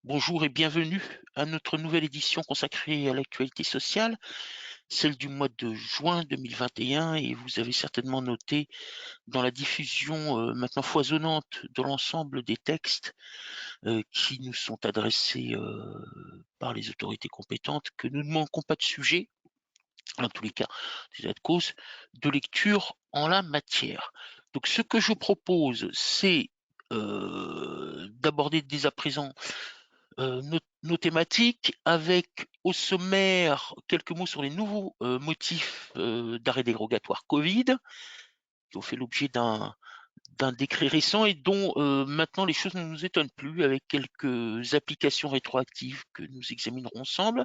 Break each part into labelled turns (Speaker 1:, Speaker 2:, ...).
Speaker 1: Bonjour et bienvenue à notre nouvelle édition consacrée à l'actualité sociale, celle du mois de juin 2021 et vous avez certainement noté dans la diffusion, maintenant foisonnante de l'ensemble des textes, qui nous sont adressés, par les autorités compétentes que nous ne manquons pas de sujets, en tous les cas, d'état de cause, de lecture en la matière. Donc ce que je propose, c'est, d'aborder dès à présent nos thématiques avec au sommaire quelques mots sur les nouveaux motifs d'arrêt dérogatoire Covid qui ont fait l'objet d'un décret récent et dont maintenant les choses ne nous étonnent plus avec quelques applications rétroactives que nous examinerons ensemble.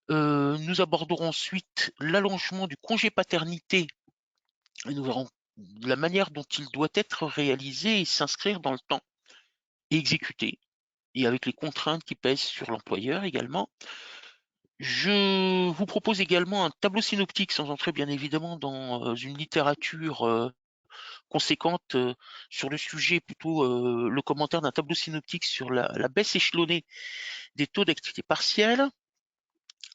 Speaker 1: Nous aborderons ensuite l'allongement du congé paternité et nous verrons la manière dont il doit être réalisé et s'inscrire dans le temps et exécuté et avec les contraintes qui pèsent sur l'employeur également. Je vous propose également un tableau synoptique, sans entrer bien évidemment dans une littérature conséquente sur le sujet, plutôt le commentaire d'un tableau synoptique sur la baisse échelonnée des taux d'activité partielle.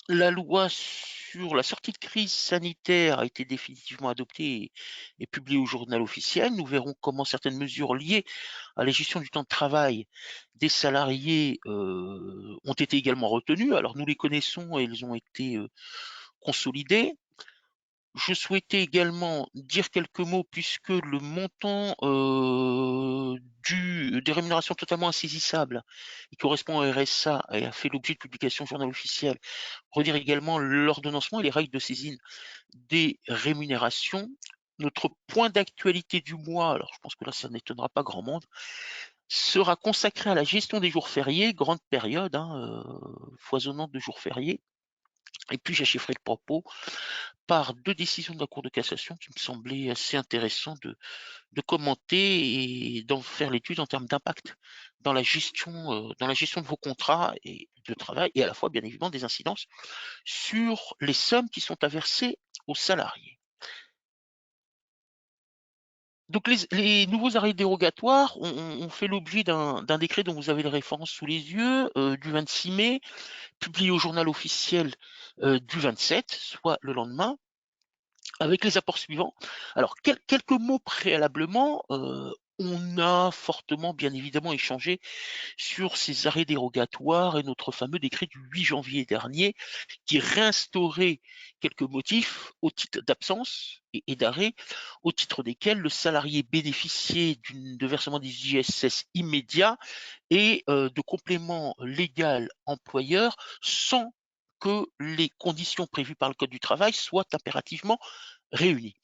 Speaker 1: La loi sur la sortie de crise sanitaire a été définitivement adoptée et publiée au journal officiel. Nous verrons comment certaines mesures liées à la gestion du temps de travail des salariés ont été également retenues. Alors nous les connaissons et elles ont été consolidées. Je souhaitais également dire quelques mots puisque le montant des rémunérations totalement insaisissables qui correspond au RSA et a fait l'objet de publication au journal officiel, redire également l'ordonnancement et les règles de saisine des rémunérations. Notre point d'actualité du mois, alors je pense que là ça n'étonnera pas grand monde, sera consacré à la gestion des jours fériés, grande période foisonnante de jours fériés. Et puis j'achèverai le propos par deux décisions de la Cour de cassation qui me semblaient assez intéressant de commenter et d'en faire l'étude en termes d'impact dans la gestion de vos contrats et de travail et à la fois bien évidemment des incidences sur les sommes qui sont à verser aux salariés. Donc les nouveaux arrêts dérogatoires ont fait l'objet d'un décret dont vous avez les références sous les yeux, du 26 mai, publié au journal officiel du 27, soit le lendemain, avec les apports suivants. Alors, quelques mots préalablement. On a fortement, bien évidemment, échangé sur ces arrêts dérogatoires et notre fameux décret du 8 janvier dernier qui réinstaurait quelques motifs au titre d'absence et d'arrêt, au titre desquels le salarié bénéficiait de versement des ISS immédiats et de compléments légal employeur sans que les conditions prévues par le Code du travail soient impérativement réunies.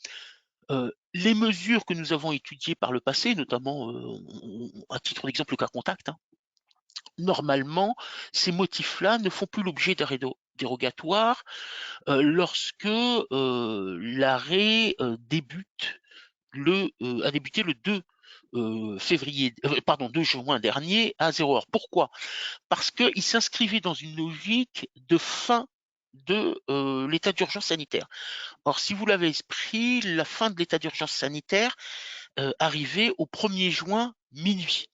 Speaker 1: Les mesures que nous avons étudiées par le passé, notamment, à titre d'exemple, le cas contact, hein, normalement, ces motifs-là ne font plus l'objet d'arrêt dérogatoire lorsque l'arrêt a débuté le 2 2 juin dernier à 0 heure. Pourquoi? Parce qu'il s'inscrivait dans une logique de fin de l'état d'urgence sanitaire. Or, si vous l'avez esprit, la fin de l'état d'urgence sanitaire arrivait au 1er juin minuit.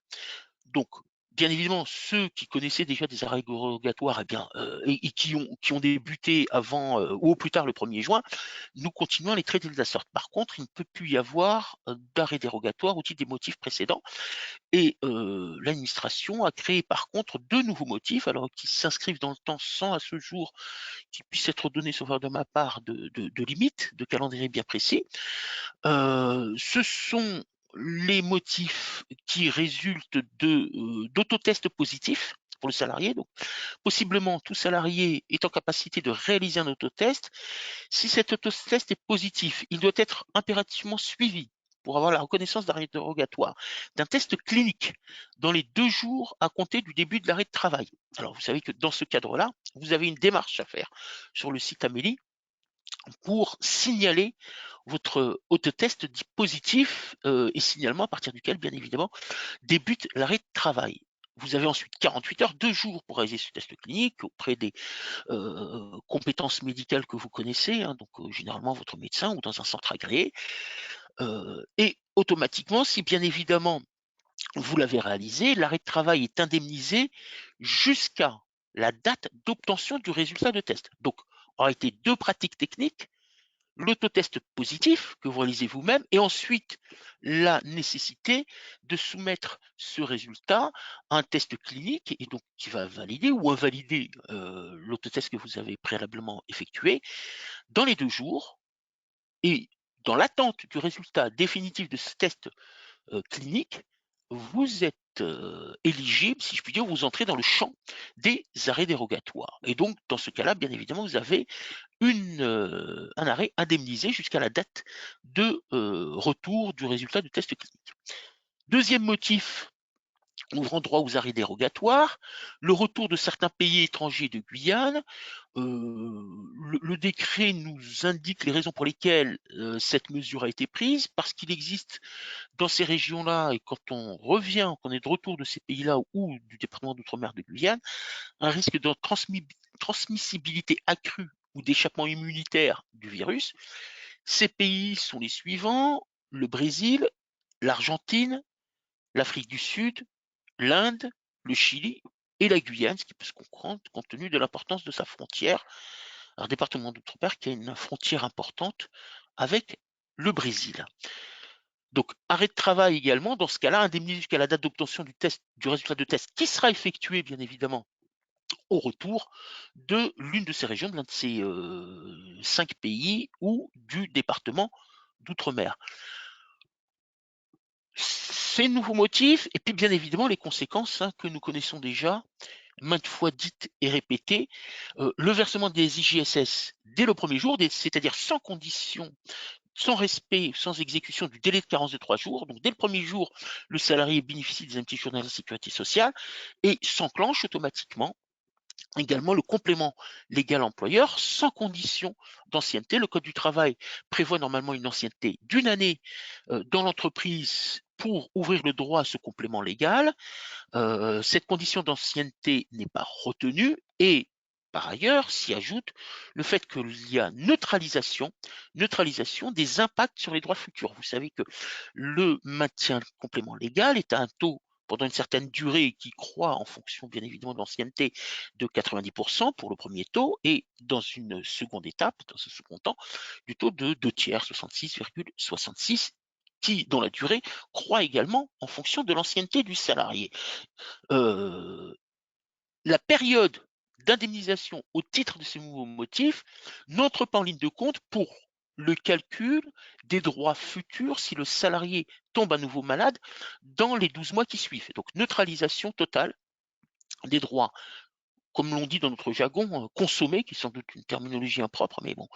Speaker 1: Donc, bien évidemment, ceux qui connaissaient déjà des arrêts dérogatoires, eh bien, et qui ont débuté avant ou au plus tard le 1er juin, nous continuons à les traiter de la sorte. Par contre, il ne peut plus y avoir d'arrêt dérogatoire au titre des motifs précédents. Et l'administration a créé par contre deux nouveaux motifs, alors qui s'inscrivent dans le temps sans à ce jour qu'ils puissent être donnés, sauf de ma part, de limites, de calendrier bien précis. Ce sont les motifs qui résultent d'autotests positifs pour le salarié. Donc, possiblement, tout salarié est en capacité de réaliser un autotest. Si cet autotest est positif, il doit être impérativement suivi pour avoir la reconnaissance d'arrêt dérogatoire d'un test clinique dans les 2 jours à compter du début de l'arrêt de travail. Alors, vous savez que dans ce cadre-là, vous avez une démarche à faire sur le site Amélie pour signaler votre autotest dit positif et signalement à partir duquel, bien évidemment, débute l'arrêt de travail. Vous avez ensuite 48 heures, 2 jours pour réaliser ce test clinique auprès des compétences médicales que vous connaissez, hein, donc généralement votre médecin ou dans un centre agréé. Et automatiquement, si bien évidemment vous l'avez réalisé, l'arrêt de travail est indemnisé jusqu'à la date d'obtention du résultat de test. Donc, aura été 2 pratiques techniques, l'autotest positif que vous réalisez vous-même et ensuite la nécessité de soumettre ce résultat à un test clinique et donc qui va valider ou invalider l'autotest que vous avez préalablement effectué dans les 2 jours et dans l'attente du résultat définitif de ce test clinique, vous êtes éligible, si je puis dire, vous entrez dans le champ des arrêts dérogatoires. Et donc, dans ce cas-là, bien évidemment, vous avez un arrêt indemnisé jusqu'à la date de retour du résultat du test clinique. Deuxième motif ouvrant droit aux arrêts dérogatoires, le retour de certains pays étrangers de Guyane. Le décret nous indique les raisons pour lesquelles cette mesure a été prise, parce qu'il existe dans ces régions-là, et quand on revient, qu'on est de retour de ces pays-là ou du département d'outre-mer de Guyane, un risque de transmissibilité accrue ou d'échappement immunitaire du virus. Ces pays sont les suivants: le Brésil, l'Argentine, l'Afrique du Sud, l'Inde, le Chili et la Guyane, ce qui peut se comprendre compte tenu de l'importance de sa frontière. Un département d'outre-mer qui a une frontière importante avec le Brésil. Donc, arrêt de travail également, dans ce cas-là, indemnisé jusqu'à la date d'obtention du résultat de test qui sera effectué, bien évidemment, au retour de l'une de ces régions, de l'un de ces 5 pays ou du département d'outre-mer. Ces nouveaux motifs, et puis bien évidemment les conséquences que nous connaissons déjà, maintes fois dites et répétées, le versement des IJSS dès le premier jour, c'est-à-dire sans condition, sans respect, sans exécution du délai de carence de 3 jours. Donc, dès le premier jour, le salarié bénéficie des indemnités journalières de sécurité sociale et s'enclenche automatiquement également le complément légal employeur sans condition d'ancienneté. Le Code du travail prévoit normalement une ancienneté d'1 année dans l'entreprise pour ouvrir le droit à ce complément légal. Cette condition d'ancienneté n'est pas retenue et par ailleurs, s'y ajoute le fait qu'il y a neutralisation des impacts sur les droits futurs. Vous savez que le maintien complément légal est à un taux pendant une certaine durée qui croît en fonction bien évidemment de l'ancienneté de 90% pour le premier taux et dans une seconde étape, dans ce second temps, du taux de 2 tiers, 66,66 dont la durée croît également en fonction de l'ancienneté du salarié. La période d'indemnisation au titre de ces nouveaux motifs n'entre pas en ligne de compte pour le calcul des droits futurs si le salarié tombe à nouveau malade dans les 12 mois qui suivent. Donc, neutralisation totale des droits, comme l'on dit dans notre jargon, consommés, qui est sans doute une terminologie impropre, mais bon,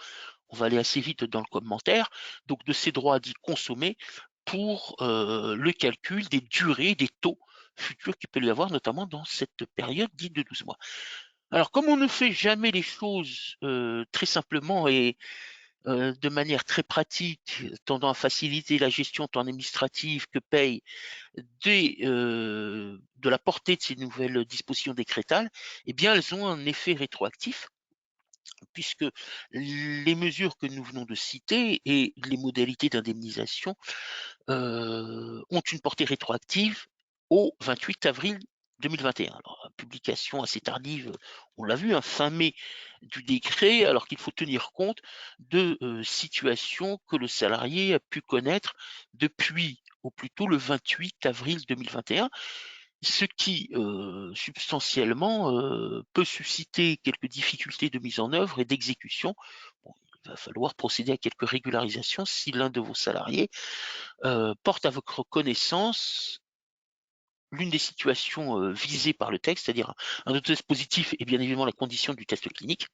Speaker 1: on va aller assez vite dans le commentaire, donc de ces droits dits consommés pour le calcul des durées, des taux futurs qu'il peut y avoir, notamment dans cette période dite de 12 mois. Alors, comme on ne fait jamais les choses très simplement et de manière très pratique, tendant à faciliter la gestion tant administrative que paye de la portée de ces nouvelles dispositions décrétales, eh bien, elles ont un effet rétroactif puisque les mesures que nous venons de citer et les modalités d'indemnisation ont une portée rétroactive au 28 avril 2021. Alors, publication assez tardive, on l'a vu, fin mai du décret, alors qu'il faut tenir compte de situations que le salarié a pu connaître depuis au plus tôt le 28 avril 2021, ce qui substantiellement peut susciter quelques difficultés de mise en œuvre et d'exécution. Bon, il va falloir procéder à quelques régularisations si l'un de vos salariés porte à votre connaissance l'une des situations visées par le texte, c'est-à-dire un autotest positif et bien évidemment la condition du test clinique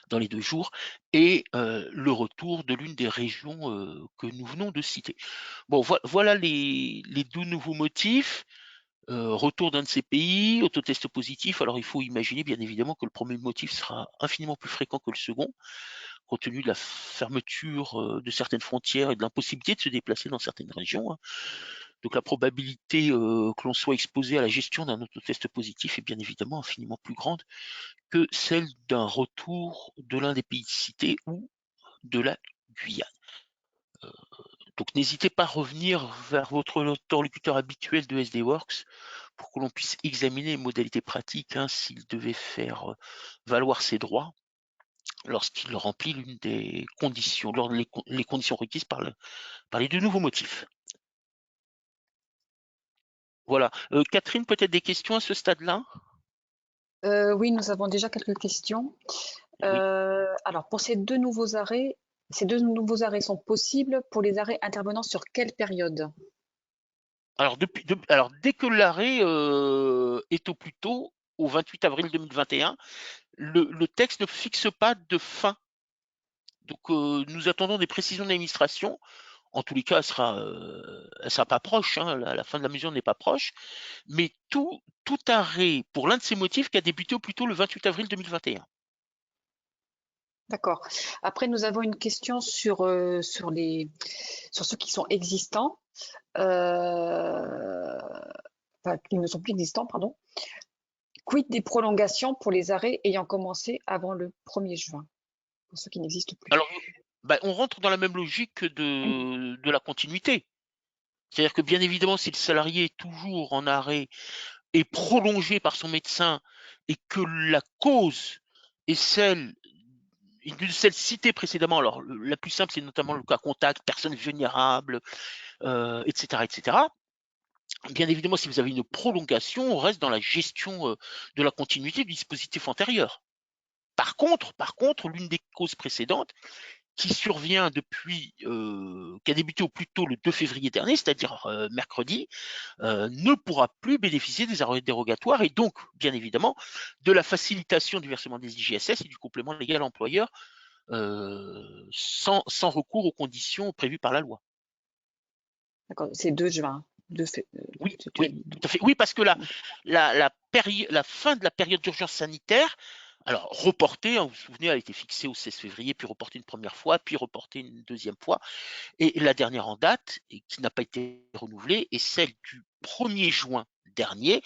Speaker 1: dans les 2 jours et le retour de l'une des régions que nous venons de citer. Bon, voilà les 2 nouveaux motifs. Retour d'un de ces pays, autotest positif. Alors il faut imaginer bien évidemment que le premier motif sera infiniment plus fréquent que le second, compte tenu de la fermeture de certaines frontières et de l'impossibilité de se déplacer dans certaines régions. Donc la probabilité que l'on soit exposé à la gestion d'un autotest positif est bien évidemment infiniment plus grande que celle d'un retour de l'un des pays cités ou de la Guyane. Donc n'hésitez pas à revenir vers votre interlocuteur habituel de SDWorks pour que l'on puisse examiner les modalités pratiques, hein, s'il devait faire valoir ses droits lorsqu'il remplit l'une des conditions, les conditions requises par les deux nouveaux motifs. Voilà. Catherine, peut-être des questions à ce stade-là?
Speaker 2: Oui, nous avons déjà quelques questions.
Speaker 1: Oui.
Speaker 2: Alors, pour ces deux nouveaux arrêts sont possibles pour les arrêts intervenant sur quelle période?
Speaker 1: Alors, dès que l'arrêt est au plus tôt, au 28 avril 2021, le texte ne fixe pas de fin. Donc, nous attendons des précisions de l'administration. En tous les cas, elle sera pas proche, hein, la fin de la mesure n'est pas proche. Mais tout arrêt pour l'un de ces motifs qui a débuté au plus tôt le 28 avril 2021.
Speaker 2: D'accord. Après, nous avons une question sur ceux qui sont existants, enfin, qui ne sont plus existants, pardon. Quid des prolongations pour les arrêts ayant commencé avant le 1er juin, pour ceux qui n'existent plus?
Speaker 1: Alors, on rentre dans la même logique que de la continuité. C'est-à-dire que bien évidemment, si le salarié est toujours en arrêt et prolongé par son médecin et que la cause est celle citée précédemment, alors la plus simple, c'est notamment le cas contact, personne vulnérable, etc., etc. Bien évidemment, si vous avez une prolongation, on reste dans la gestion de la continuité du dispositif antérieur. Par contre, l'une des causes précédentes qui survient qui a débuté au plus tôt le 2 février dernier, c'est-à-dire mercredi, ne pourra plus bénéficier des arrêts dérogatoires et donc, bien évidemment, de la facilitation du versement des IGSS et du complément légal employeur sans recours aux conditions prévues par la loi.
Speaker 2: D'accord, c'est 2 juin.
Speaker 1: Oui,
Speaker 2: C'était.
Speaker 1: oui, tout à fait. Oui, parce que la fin de la période d'urgence sanitaire, alors reportée, hein, vous vous souvenez, elle a été fixée au 16 février, puis reportée une première fois, puis reportée une deuxième fois. Et la dernière en date, et qui n'a pas été renouvelée, est celle du 1er juin dernier.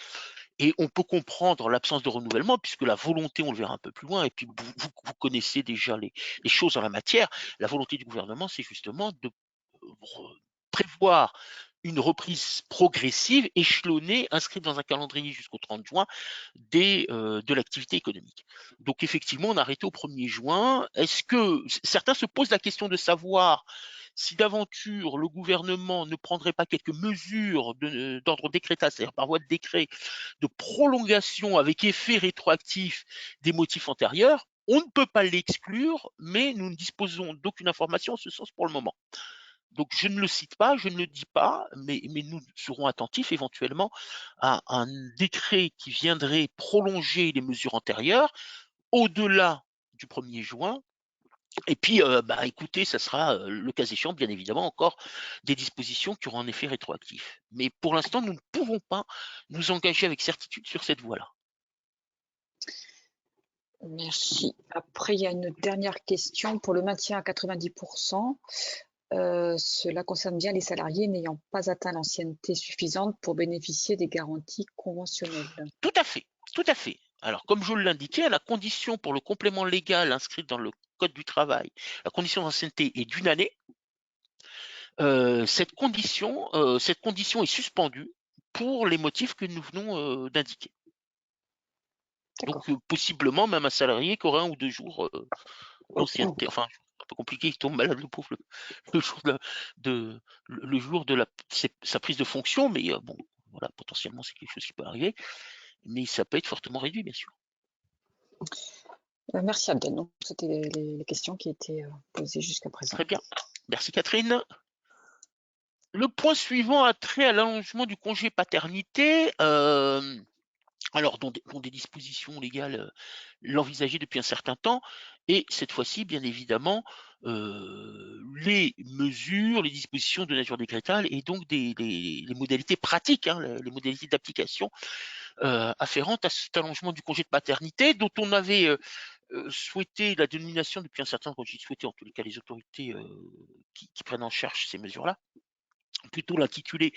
Speaker 1: Et on peut comprendre l'absence de renouvellement, puisque la volonté, on le verra un peu plus loin, et puis vous connaissez déjà les choses en la matière, la volonté du gouvernement, c'est justement de prévoir une reprise progressive, échelonnée, inscrite dans un calendrier jusqu'au 30 juin de l'activité économique. Donc effectivement, on a arrêté au 1er juin. Est-ce que certains se posent la question de savoir si d'aventure le gouvernement ne prendrait pas quelques mesures d'ordre décrétal, c'est-à-dire par voie de décret, de prolongation avec effet rétroactif des motifs antérieurs? On ne peut pas l'exclure, mais nous ne disposons d'aucune information en ce sens pour le moment. Donc je ne le cite pas, je ne le dis pas, mais nous serons attentifs éventuellement à un décret qui viendrait prolonger les mesures antérieures au-delà du 1er juin. Et puis, écoutez, ça sera le cas échéant, bien évidemment, encore des dispositions qui auront un effet rétroactif. Mais pour l'instant, nous ne pouvons pas nous engager avec certitude sur cette voie-là.
Speaker 2: Merci. Après, il y a une dernière question pour le maintien à 90%. Cela concerne bien les salariés n'ayant pas atteint l'ancienneté suffisante pour bénéficier des garanties conventionnelles.
Speaker 1: Tout à fait, tout à fait. Alors, comme je l'indiquais, la condition pour le complément légal inscrit dans le Code du travail, la condition d'ancienneté est d'1 année. Cette condition est suspendue pour les motifs que nous venons d'indiquer. Donc,
Speaker 2: D'accord.
Speaker 1: possiblement, même un salarié qui aurait 1 ou 2 jours d'ancienneté. Enfin, c'est un peu compliqué, il tombe malade, le pauvre, le jour le jour de sa prise de fonction, mais bon, voilà, potentiellement, c'est quelque chose qui peut arriver, mais ça peut être fortement réduit, bien sûr.
Speaker 2: Merci Abdel. Donc, c'était les questions qui étaient posées jusqu'à présent.
Speaker 1: Très bien. Merci Catherine. Le point suivant a trait à l'allongement du congé paternité. Alors, dont des dispositions légales l'envisageaient depuis un certain temps, et cette fois-ci, bien évidemment, les mesures, les dispositions de nature décrétale et donc les modalités pratiques, hein, les modalités d'application afférentes à cet allongement du congé de paternité, dont on avait souhaité la dénomination depuis un certain temps, quand j'y souhaitais en tous les cas les autorités qui prennent en charge ces mesures-là, plutôt l'intitulé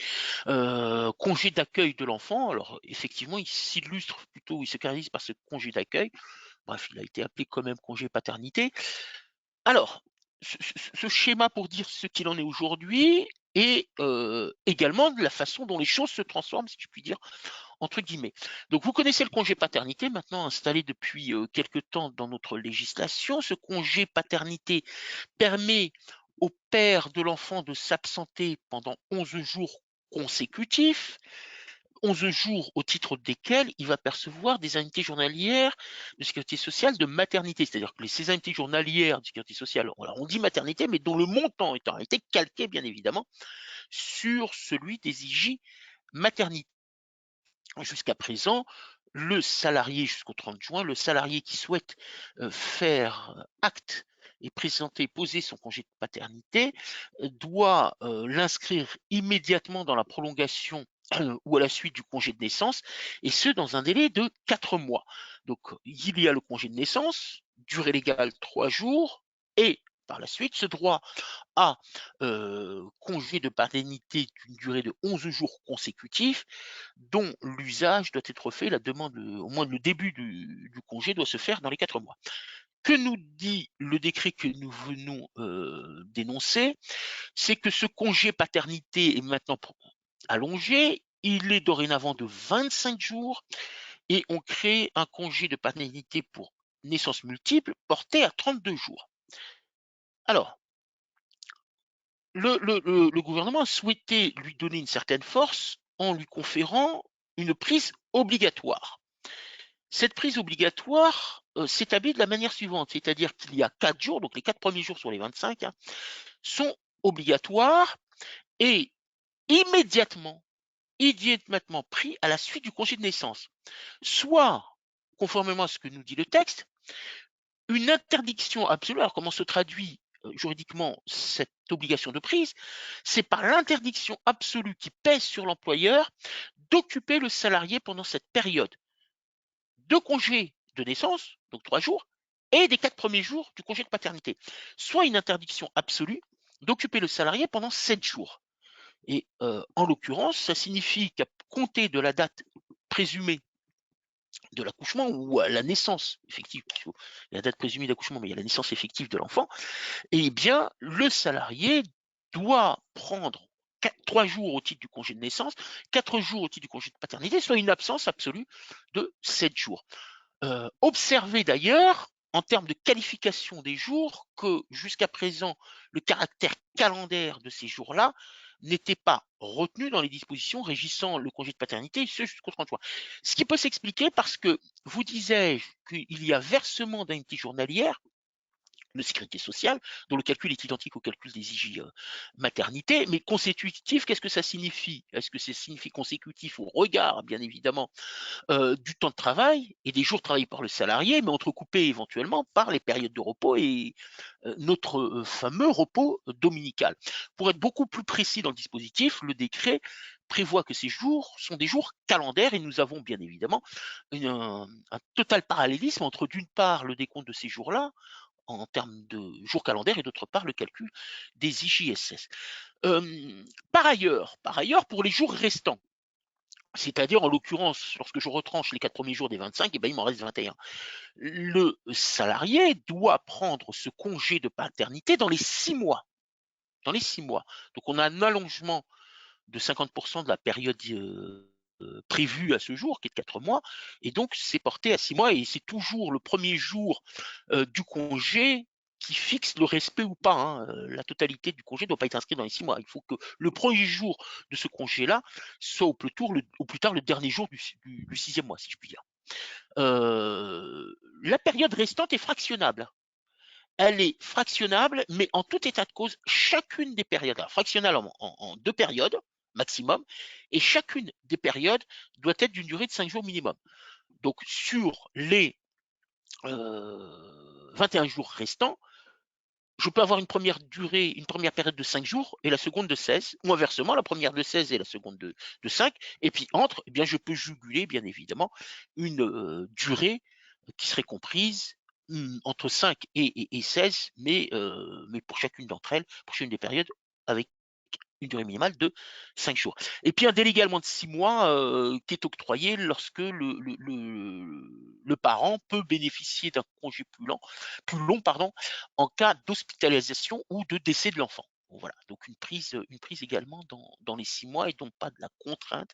Speaker 1: congé d'accueil de l'enfant. Alors effectivement, il s'illustre plutôt, il se caractérise par ce congé d'accueil. Bref, il a été appelé quand même congé paternité. Alors, ce schéma pour dire ce qu'il en est aujourd'hui et également de la façon dont les choses se transforment, si je puis dire, entre guillemets. Donc, vous connaissez le congé paternité, maintenant installé depuis quelque temps dans notre législation. Ce congé paternité permet au père de l'enfant de s'absenter pendant 11 jours consécutifs, 11 jours au titre desquels il va percevoir des indemnités journalières de sécurité sociale de maternité. C'est-à-dire que ces indemnités journalières de sécurité sociale, on dit maternité, mais dont le montant est en réalité calqué, bien évidemment, sur celui des IJ maternité. Jusqu'à présent, le salarié, jusqu'au 30 juin, le salarié qui souhaite faire acte et présenter, poser son congé de paternité, doit l'inscrire immédiatement dans la prolongation ou à la suite du congé de naissance, et ce, dans un délai de 4 mois. Donc, il y a le congé de naissance, durée légale 3 jours, et par la suite, ce droit à congé de paternité d'une durée de 11 jours consécutifs, dont l'usage doit être fait, la demande, au moins le début du congé doit se faire dans les 4 mois. Que nous dit le décret que nous venons d'énoncer? C'est que ce congé paternité est maintenant allongé, il est dorénavant de 25 jours et on crée un congé de paternité pour naissance multiple porté à 32 jours. Alors, le gouvernement a souhaité lui donner une certaine force en lui conférant une prise obligatoire. Cette prise obligatoire s'établit de la manière suivante, c'est-à-dire qu'il y a 4 jours, donc les 4 premiers jours sur les 25, sont obligatoires et immédiatement pris à la suite du congé de naissance. Soit, conformément à ce que nous dit le texte, une interdiction absolue. Alors, comment se traduit juridiquement cette obligation de prise? C'est par l'interdiction absolue qui pèse sur l'employeur d'occuper le salarié pendant cette période de congé de naissance, donc 3 jours, et des 4 premiers jours du congé de paternité. Soit une interdiction absolue d'occuper le salarié pendant 7 jours. Et en l'occurrence, ça signifie qu'à compter de la date présumée de l'accouchement ou à la naissance effective, la date présumée d'accouchement, mais il y a la naissance effective de l'enfant, eh bien, le salarié doit prendre 3 jours au titre du congé de naissance, 4 jours au titre du congé de paternité, soit une absence absolue de 7 jours. Observez d'ailleurs, en termes de qualification des jours, que jusqu'à présent, le caractère calendaire de ces jours-là n'était pas retenu dans les dispositions régissant le congé de paternité, ce jusqu'au 30 juin. Ce qui peut s'expliquer parce que, vous disais-je, qu'il y a versement d'indemnités journalières de sécurité sociale, dont le calcul est identique au calcul des IJ maternité, mais consécutif, qu'est-ce que ça signifie? Est-ce que ça signifie consécutif au regard, bien évidemment, du temps de travail et des jours travaillés par le salarié, mais entrecoupés éventuellement par les périodes de repos et notre fameux repos dominical. Pour être beaucoup plus précis dans le dispositif, le décret prévoit que ces jours sont des jours calendaires et nous avons bien évidemment un total parallélisme entre d'une part le décompte de ces jours-là en termes de jours calendaires et d'autre part le calcul des IJSS. Par ailleurs, pour les jours restants, c'est-à-dire, en l'occurrence, lorsque je retranche les 4 premiers jours des 25, eh ben, il m'en reste 21. Le salarié doit prendre ce congé de paternité dans les 6 mois. Dans les 6 mois. Donc, on a un allongement de 50% de la période prévue à ce jour, qui est de 4 mois, et donc c'est porté à 6 mois, et c'est toujours le premier jour du congé qui fixe le respect ou pas. Hein. La totalité du congé ne doit pas être inscrite dans les 6 mois. Il faut que le premier jour de ce congé-là soit au plus tard le dernier jour du 6e mois, si je puis dire. La période restante est fractionnable. Elle est fractionnable, mais en tout état de cause, chacune des périodes, alors fractionnable en 2 périodes maximum, et chacune des périodes doit être d'une durée de 5 jours minimum. Donc sur les 21 jours restants, je peux avoir une première période de 5 jours et la seconde de 16, ou inversement, la première de 16 et la seconde de 5, et puis entre, eh bien, je peux juguler, bien évidemment, une durée qui serait comprise entre 5 et 16, mais pour chacune d'entre elles, pour chacune des périodes, avec une durée minimale de 5 jours. Et puis un délai également de 6 mois qui est octroyé lorsque le parent peut bénéficier d'un congé plus long en cas d'hospitalisation ou de décès de l'enfant. Voilà, donc une prise également dans les 6 mois et donc pas de la contrainte,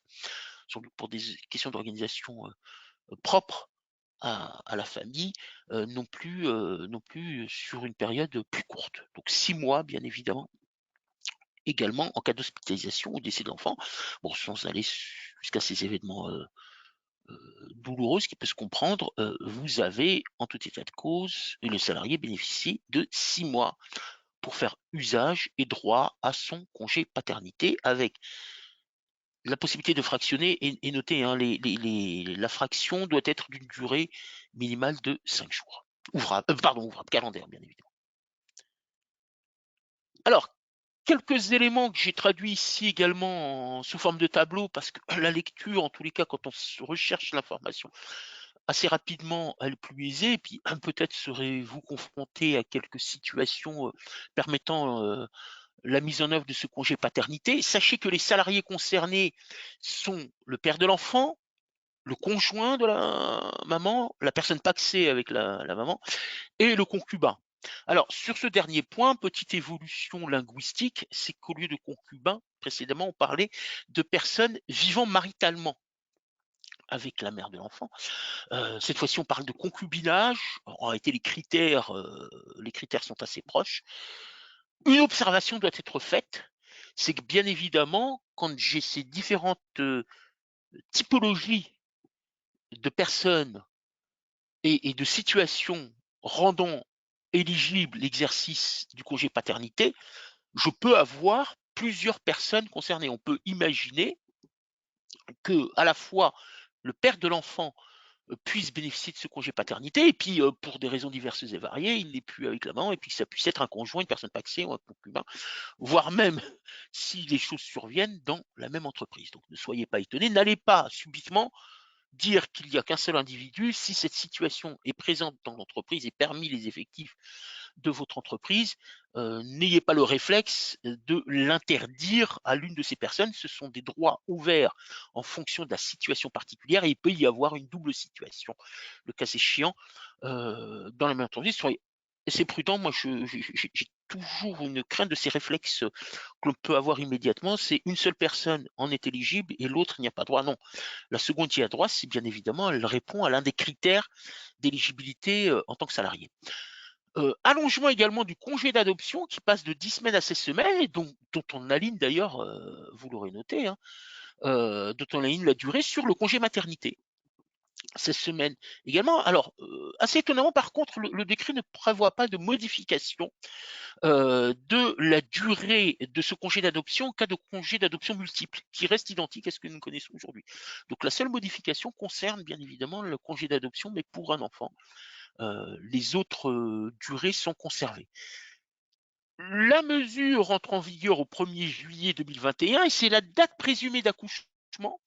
Speaker 1: surtout pour des questions d'organisation propres à la famille, non plus sur une période plus courte. Donc 6 mois, bien évidemment, également en cas d'hospitalisation ou décès de l'enfant. Bon, sans aller jusqu'à ces événements douloureux, ce qui peut se comprendre, vous avez, en tout état de cause, le salarié bénéficie de 6 mois pour faire usage et droit à son congé paternité, avec la possibilité de fractionner et noter, hein, la fraction doit être d'une durée minimale de 5 jours. Ouvrable, calendaire, bien évidemment. Alors, quelques éléments que j'ai traduits ici également sous forme de tableau, parce que la lecture, en tous les cas, quand on recherche l'information assez rapidement, elle est plus aisée, et puis peut-être serez-vous confronté à quelques situations permettant la mise en œuvre de ce congé paternité. Sachez que les salariés concernés sont le père de l'enfant, le conjoint de la maman, la personne pacsée avec la maman, et le concubin. Alors, sur ce dernier point, petite évolution linguistique, c'est qu'au lieu de concubin, précédemment, on parlait de personnes vivant maritalement avec la mère de l'enfant. Cette fois-ci, on parle de concubinage. En réalité, les critères sont assez proches. Une observation doit être faite, c'est que bien évidemment, quand j'ai ces différentes typologies de personnes et de situations rendant éligible l'exercice du congé paternité, je peux avoir plusieurs personnes concernées. On peut imaginer que à la fois le père de l'enfant puisse bénéficier de ce congé paternité, et puis pour des raisons diverses et variées, il n'est plus avec la maman, et puis que ça puisse être un conjoint, une personne pacsée ou un concubin, voire même si les choses surviennent dans la même entreprise. Donc ne soyez pas étonnés, n'allez pas subitement dire qu'il n'y a qu'un seul individu. Si cette situation est présente dans l'entreprise et parmi les effectifs de votre entreprise, n'ayez pas le réflexe de l'interdire à l'une de ces personnes. Ce sont des droits ouverts en fonction de la situation particulière, et il peut y avoir une double situation, le cas échéant, dans la même entreprise. Soyez assez prudent. Moi, j'ai toujours une crainte de ces réflexes que l'on peut avoir immédiatement. C'est une seule personne en est éligible et l'autre n'y a pas droit. Non, la seconde y a droit si bien évidemment elle répond à l'un des critères d'éligibilité en tant que salarié. Allongement également du congé d'adoption qui passe de 10 semaines à 16 semaines, et dont on aligne d'ailleurs, vous l'aurez noté, hein, dont on aligne la durée sur le congé maternité. 16 semaines également. Alors, assez étonnamment, par contre, le décret ne prévoit pas de modification de la durée de ce congé d'adoption en cas de congé d'adoption multiple, qui reste identique à ce que nous connaissons aujourd'hui. Donc la seule modification concerne bien évidemment le congé d'adoption, mais pour un enfant. Les autres durées sont conservées. La mesure entre en vigueur au 1er juillet 2021 et c'est la date présumée d'accouchement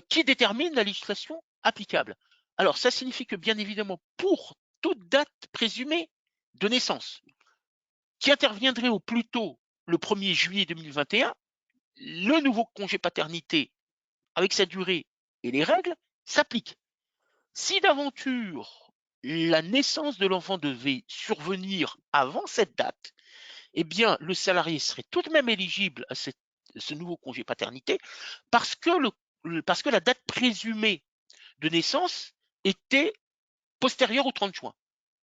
Speaker 1: qui détermine la législation applicable. Alors, ça signifie que bien évidemment, pour toute date présumée de naissance, qui interviendrait au plus tôt le 1er juillet 2021, le nouveau congé paternité, avec sa durée et les règles, s'applique. Si d'aventure la naissance de l'enfant devait survenir avant cette date, eh bien, le salarié serait tout de même éligible à ce nouveau congé paternité parce que, parce que la date présumée de naissance était postérieure au 30 juin.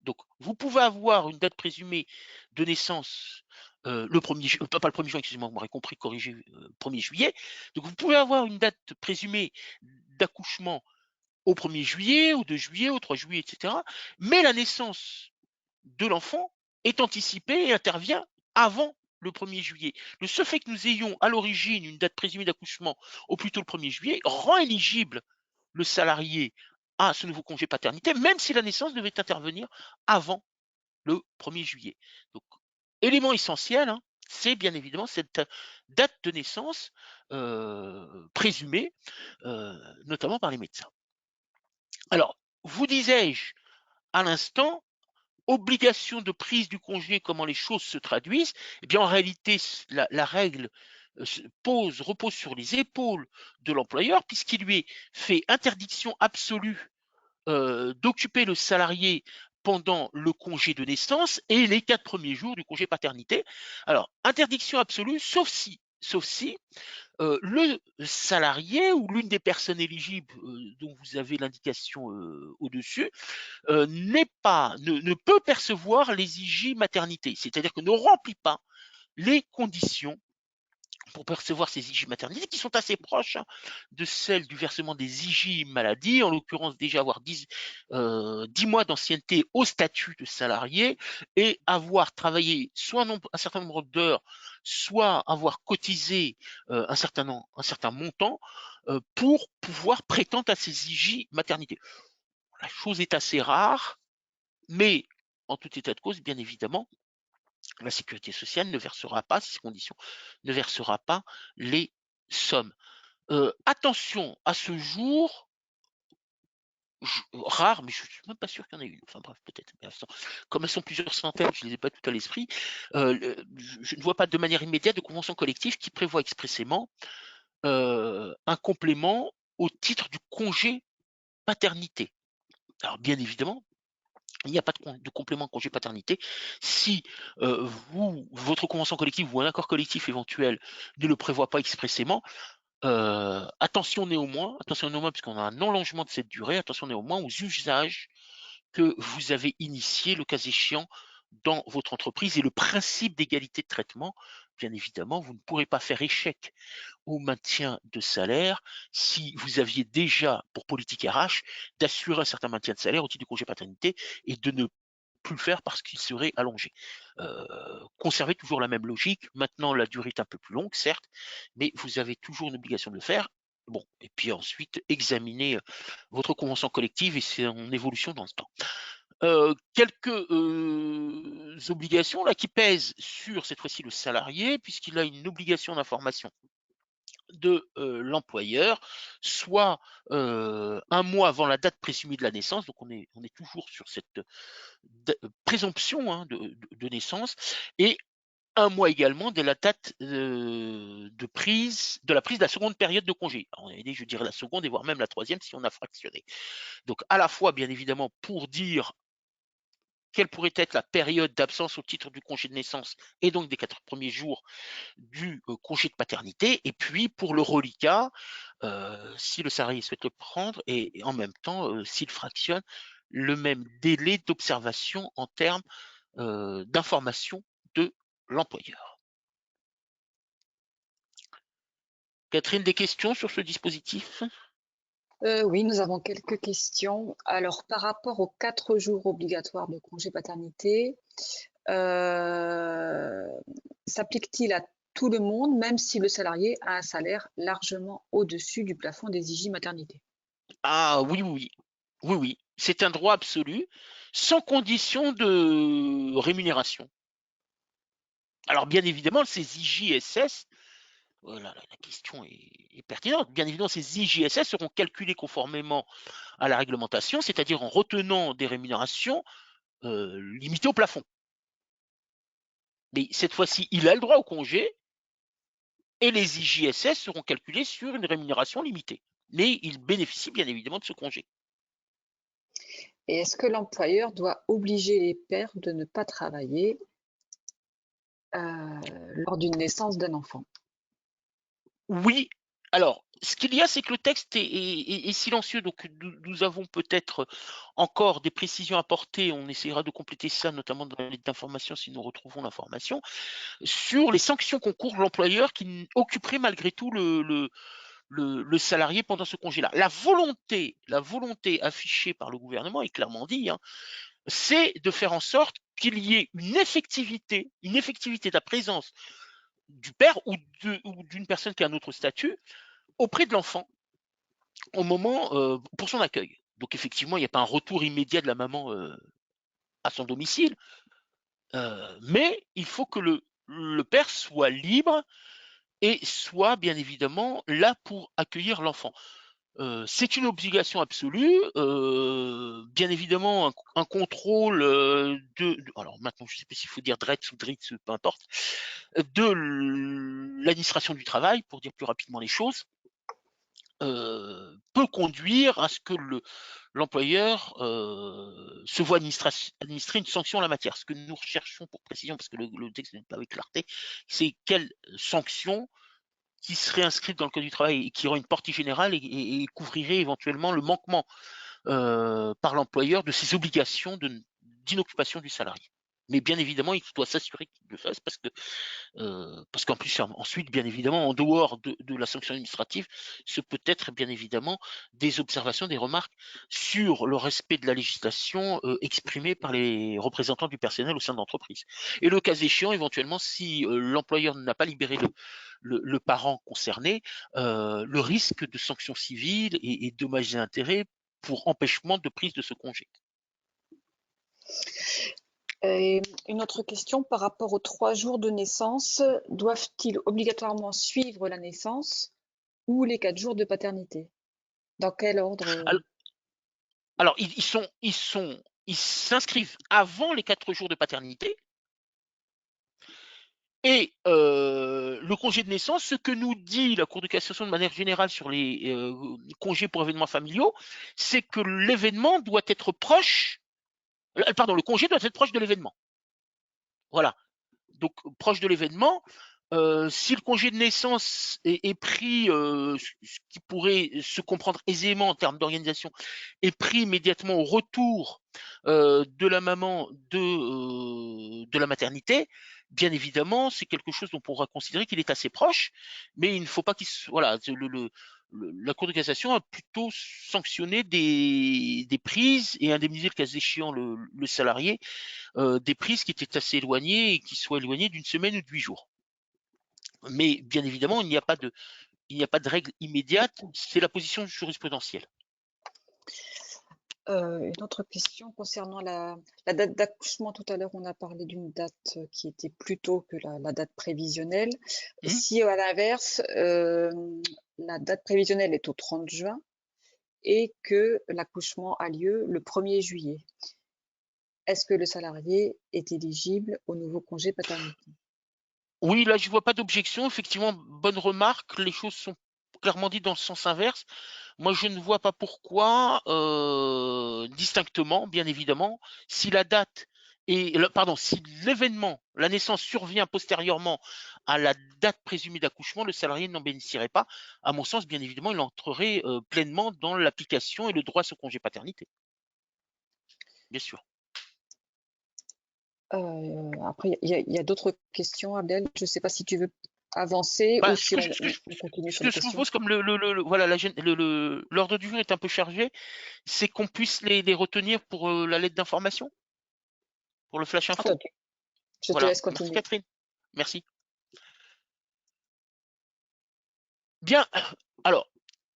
Speaker 1: Donc, vous pouvez avoir une date présumée de naissance le 1er juillet, pas le 1er juin, excusez-moi, vous m'aurez compris, corrigé, 1er juillet. Donc, vous pouvez avoir une date présumée d'accouchement au 1er juillet, au 2 juillet, au 3 juillet, etc. Mais la naissance de l'enfant est anticipée et intervient avant le 1er juillet. Le seul fait que nous ayons à l'origine une date présumée d'accouchement au plus tôt le 1er juillet rend éligible le salarié à ce nouveau congé paternité, même si la naissance devait intervenir avant le 1er juillet. Donc, élément essentiel, hein, c'est bien évidemment cette date de naissance présumée, notamment par les médecins. Alors, vous disais-je à l'instant, obligation de prise du congé, comment les choses se traduisent? Eh bien, en réalité, la règle repose sur les épaules de l'employeur, puisqu'il lui fait interdiction absolue d'occuper le salarié pendant le congé de naissance et les 4 premiers jours du congé paternité. Alors, interdiction absolue, sauf si le salarié ou l'une des personnes éligibles dont vous avez l'indication au-dessus ne peut percevoir les IJ maternité, c'est-à-dire que ne remplit pas les conditions pour percevoir ces IJ maternité qui sont assez proches de celles du versement des IJ maladie, en l'occurrence déjà avoir 10 mois d'ancienneté au statut de salarié et avoir travaillé soit un certain nombre d'heures, soit avoir cotisé un certain montant pour pouvoir prétendre à ces IJ maternité. La chose est assez rare, mais en tout état de cause, bien évidemment, la sécurité sociale ne versera pas, ces conditions, ne versera pas les sommes. Attention, à ce jour, rare, mais je ne suis même pas sûr qu'il y en ait une. Enfin bref, peut-être. Comme elles sont plusieurs centaines, je ne les ai pas toutes à l'esprit. Je ne vois pas de manière immédiate de convention collective qui prévoit expressément un complément au titre du congé paternité. Alors bien évidemment, il n'y a pas de complément de congé paternité si votre convention collective ou un accord collectif éventuel ne le prévoit pas expressément. Attention néanmoins, puisqu'on a un allongement de cette durée, attention néanmoins aux usages que vous avez initiés, le cas échéant, dans votre entreprise et le principe d'égalité de traitement. Bien évidemment, vous ne pourrez pas faire échec au maintien de salaire si vous aviez déjà, pour politique RH, d'assurer un certain maintien de salaire au titre du congé paternité et de ne plus le faire parce qu'il serait allongé. Conservez toujours la même logique. Maintenant, la durée est un peu plus longue, certes, mais vous avez toujours une obligation de le faire. Bon, et puis ensuite, examinez votre convention collective et son évolution dans le temps. Quelques obligations là qui pèsent sur cette fois-ci le salarié, puisqu'il a une obligation d'information de l'employeur, soit un mois avant la date présumée de la naissance, donc on est toujours sur cette présomption de naissance, et un mois également de la date de la prise de la seconde période de congé. Alors, on avait dit, je dirais la seconde et voire même la troisième si on a fractionné. Donc à la fois, bien évidemment, pour dire quelle pourrait être la période d'absence au titre du congé de naissance et donc des 4 premiers jours du congé de paternité, et puis pour le reliquat, si le salarié souhaite le prendre, et en même temps, s'il fractionne, le même délai d'observation en termes d'information de l'employeur. Catherine, des questions sur ce dispositif?
Speaker 2: Oui, nous avons quelques questions. Alors, par rapport aux 4 jours obligatoires de congé paternité, s'applique-t-il à tout le monde, même si le salarié a un salaire largement au-dessus du plafond des IJ maternité?
Speaker 1: Ah oui, oui, oui, oui. C'est un droit absolu, sans condition de rémunération. Alors bien évidemment, ces IJSS, voilà, la question est pertinente. Bien évidemment, ces IJSS seront calculés conformément à la réglementation, c'est-à-dire en retenant des rémunérations limitées au plafond. Mais cette fois-ci, il a le droit au congé et les IJSS seront calculés sur une rémunération limitée. Mais il bénéficie bien évidemment de ce congé.
Speaker 2: Et est-ce que l'employeur doit obliger les pères de ne pas travailler lors d'une naissance d'un enfant?
Speaker 1: Oui. Alors, ce qu'il y a, c'est que le texte est silencieux, donc nous avons peut-être encore des précisions à apporter. On essaiera de compléter ça, notamment dans la lettre d'information, si nous retrouvons l'information, sur les sanctions qu'encourt l'employeur qui occuperait malgré tout le salarié pendant ce congé-là. La volonté affichée par le gouvernement est clairement dit, hein, c'est de faire en sorte qu'il y ait une effectivité de la présence du père ou d'une personne qui a un autre statut auprès de l'enfant au moment pour son accueil. Donc effectivement, il n'y a pas un retour immédiat de la maman à son domicile, mais il faut que le père soit libre et soit bien évidemment là pour accueillir l'enfant. C'est une obligation absolue. Bien évidemment, un contrôle alors maintenant, je ne sais pas s'il faut dire DRETS ou DRITS, peu importe, de l'administration du travail, pour dire plus rapidement les choses, peut conduire à ce que l'employeur se voit administrer une sanction en la matière. Ce que nous recherchons, pour précision, parce que le texte n'est pas avec clarté, c'est quelle sanction qui serait inscrite dans le code du travail et qui aurait une portée générale et couvrirait éventuellement le manquement par l'employeur de ses obligations d'inoccupation du salarié. Mais bien évidemment, il doit s'assurer qu'il le fasse parce qu'en plus, ensuite, bien évidemment, en dehors de la sanction administrative, ce peut être bien évidemment des observations, des remarques sur le respect de la législation exprimée par les représentants du personnel au sein de l'entreprise. Et le cas échéant, éventuellement, si l'employeur n'a pas libéré le parent concerné, le risque de sanctions civiles et dommages et intérêts pour empêchement de prise de ce congé.
Speaker 2: Et une autre question par rapport aux 3 jours de naissance, doivent-ils obligatoirement suivre la naissance ou les 4 jours de paternité? Dans quel ordre?
Speaker 1: Alors, ils s'inscrivent avant les 4 jours de paternité. Et le congé de naissance, ce que nous dit la Cour de cassation de manière générale sur les congés pour événements familiaux, c'est que l'événement doit être proche, pardon, le congé doit être proche de l'événement. Voilà. Donc, proche de l'événement. Si le congé de naissance est pris, ce qui pourrait se comprendre aisément en termes d'organisation, est pris immédiatement au retour de la maman de la maternité, bien évidemment, c'est quelque chose dont on pourra considérer qu'il est assez proche, mais il ne faut pas qu'il voilà, la Cour de cassation a plutôt sanctionné des prises et indemnisé le cas échéant le salarié des prises qui étaient assez éloignées et qui soient éloignées d'une semaine ou de 8 jours. Mais bien évidemment, il n'y a pas de règle immédiate, c'est la position jurisprudentielle.
Speaker 2: Une autre question concernant la date d'accouchement. Tout à l'heure, on a parlé d'une date qui était plus tôt que la date prévisionnelle. Si à l'inverse, la date prévisionnelle est au 30 juin et que l'accouchement a lieu le 1er juillet, est-ce que le salarié est éligible au nouveau congé paternité?
Speaker 1: Oui, là, je ne vois pas d'objection. Effectivement, bonne remarque. Les choses sont clairement dites dans le sens inverse. Moi, je ne vois pas pourquoi, distinctement, bien évidemment, si la date pardon, si l'événement, la naissance survient postérieurement à la date présumée d'accouchement, le salarié n'en bénéficierait pas. À mon sens, bien évidemment, il entrerait pleinement dans l'application et le droit à ce congé paternité. Bien sûr.
Speaker 2: Après, il y a d'autres questions, Abdel. Je ne sais pas si tu veux avancer ou
Speaker 1: Bah,
Speaker 2: si on continue
Speaker 1: ce
Speaker 2: sur
Speaker 1: que
Speaker 2: les
Speaker 1: je
Speaker 2: questions.
Speaker 1: propose, comme voilà, l'ordre du jour est un peu chargé, c'est qu'on puisse les retenir pour la lettre d'information, pour le flash info.
Speaker 2: Attends, je te
Speaker 1: Voilà.
Speaker 2: laisse
Speaker 1: Merci
Speaker 2: continuer.
Speaker 1: Catherine. Merci. Bien. Alors,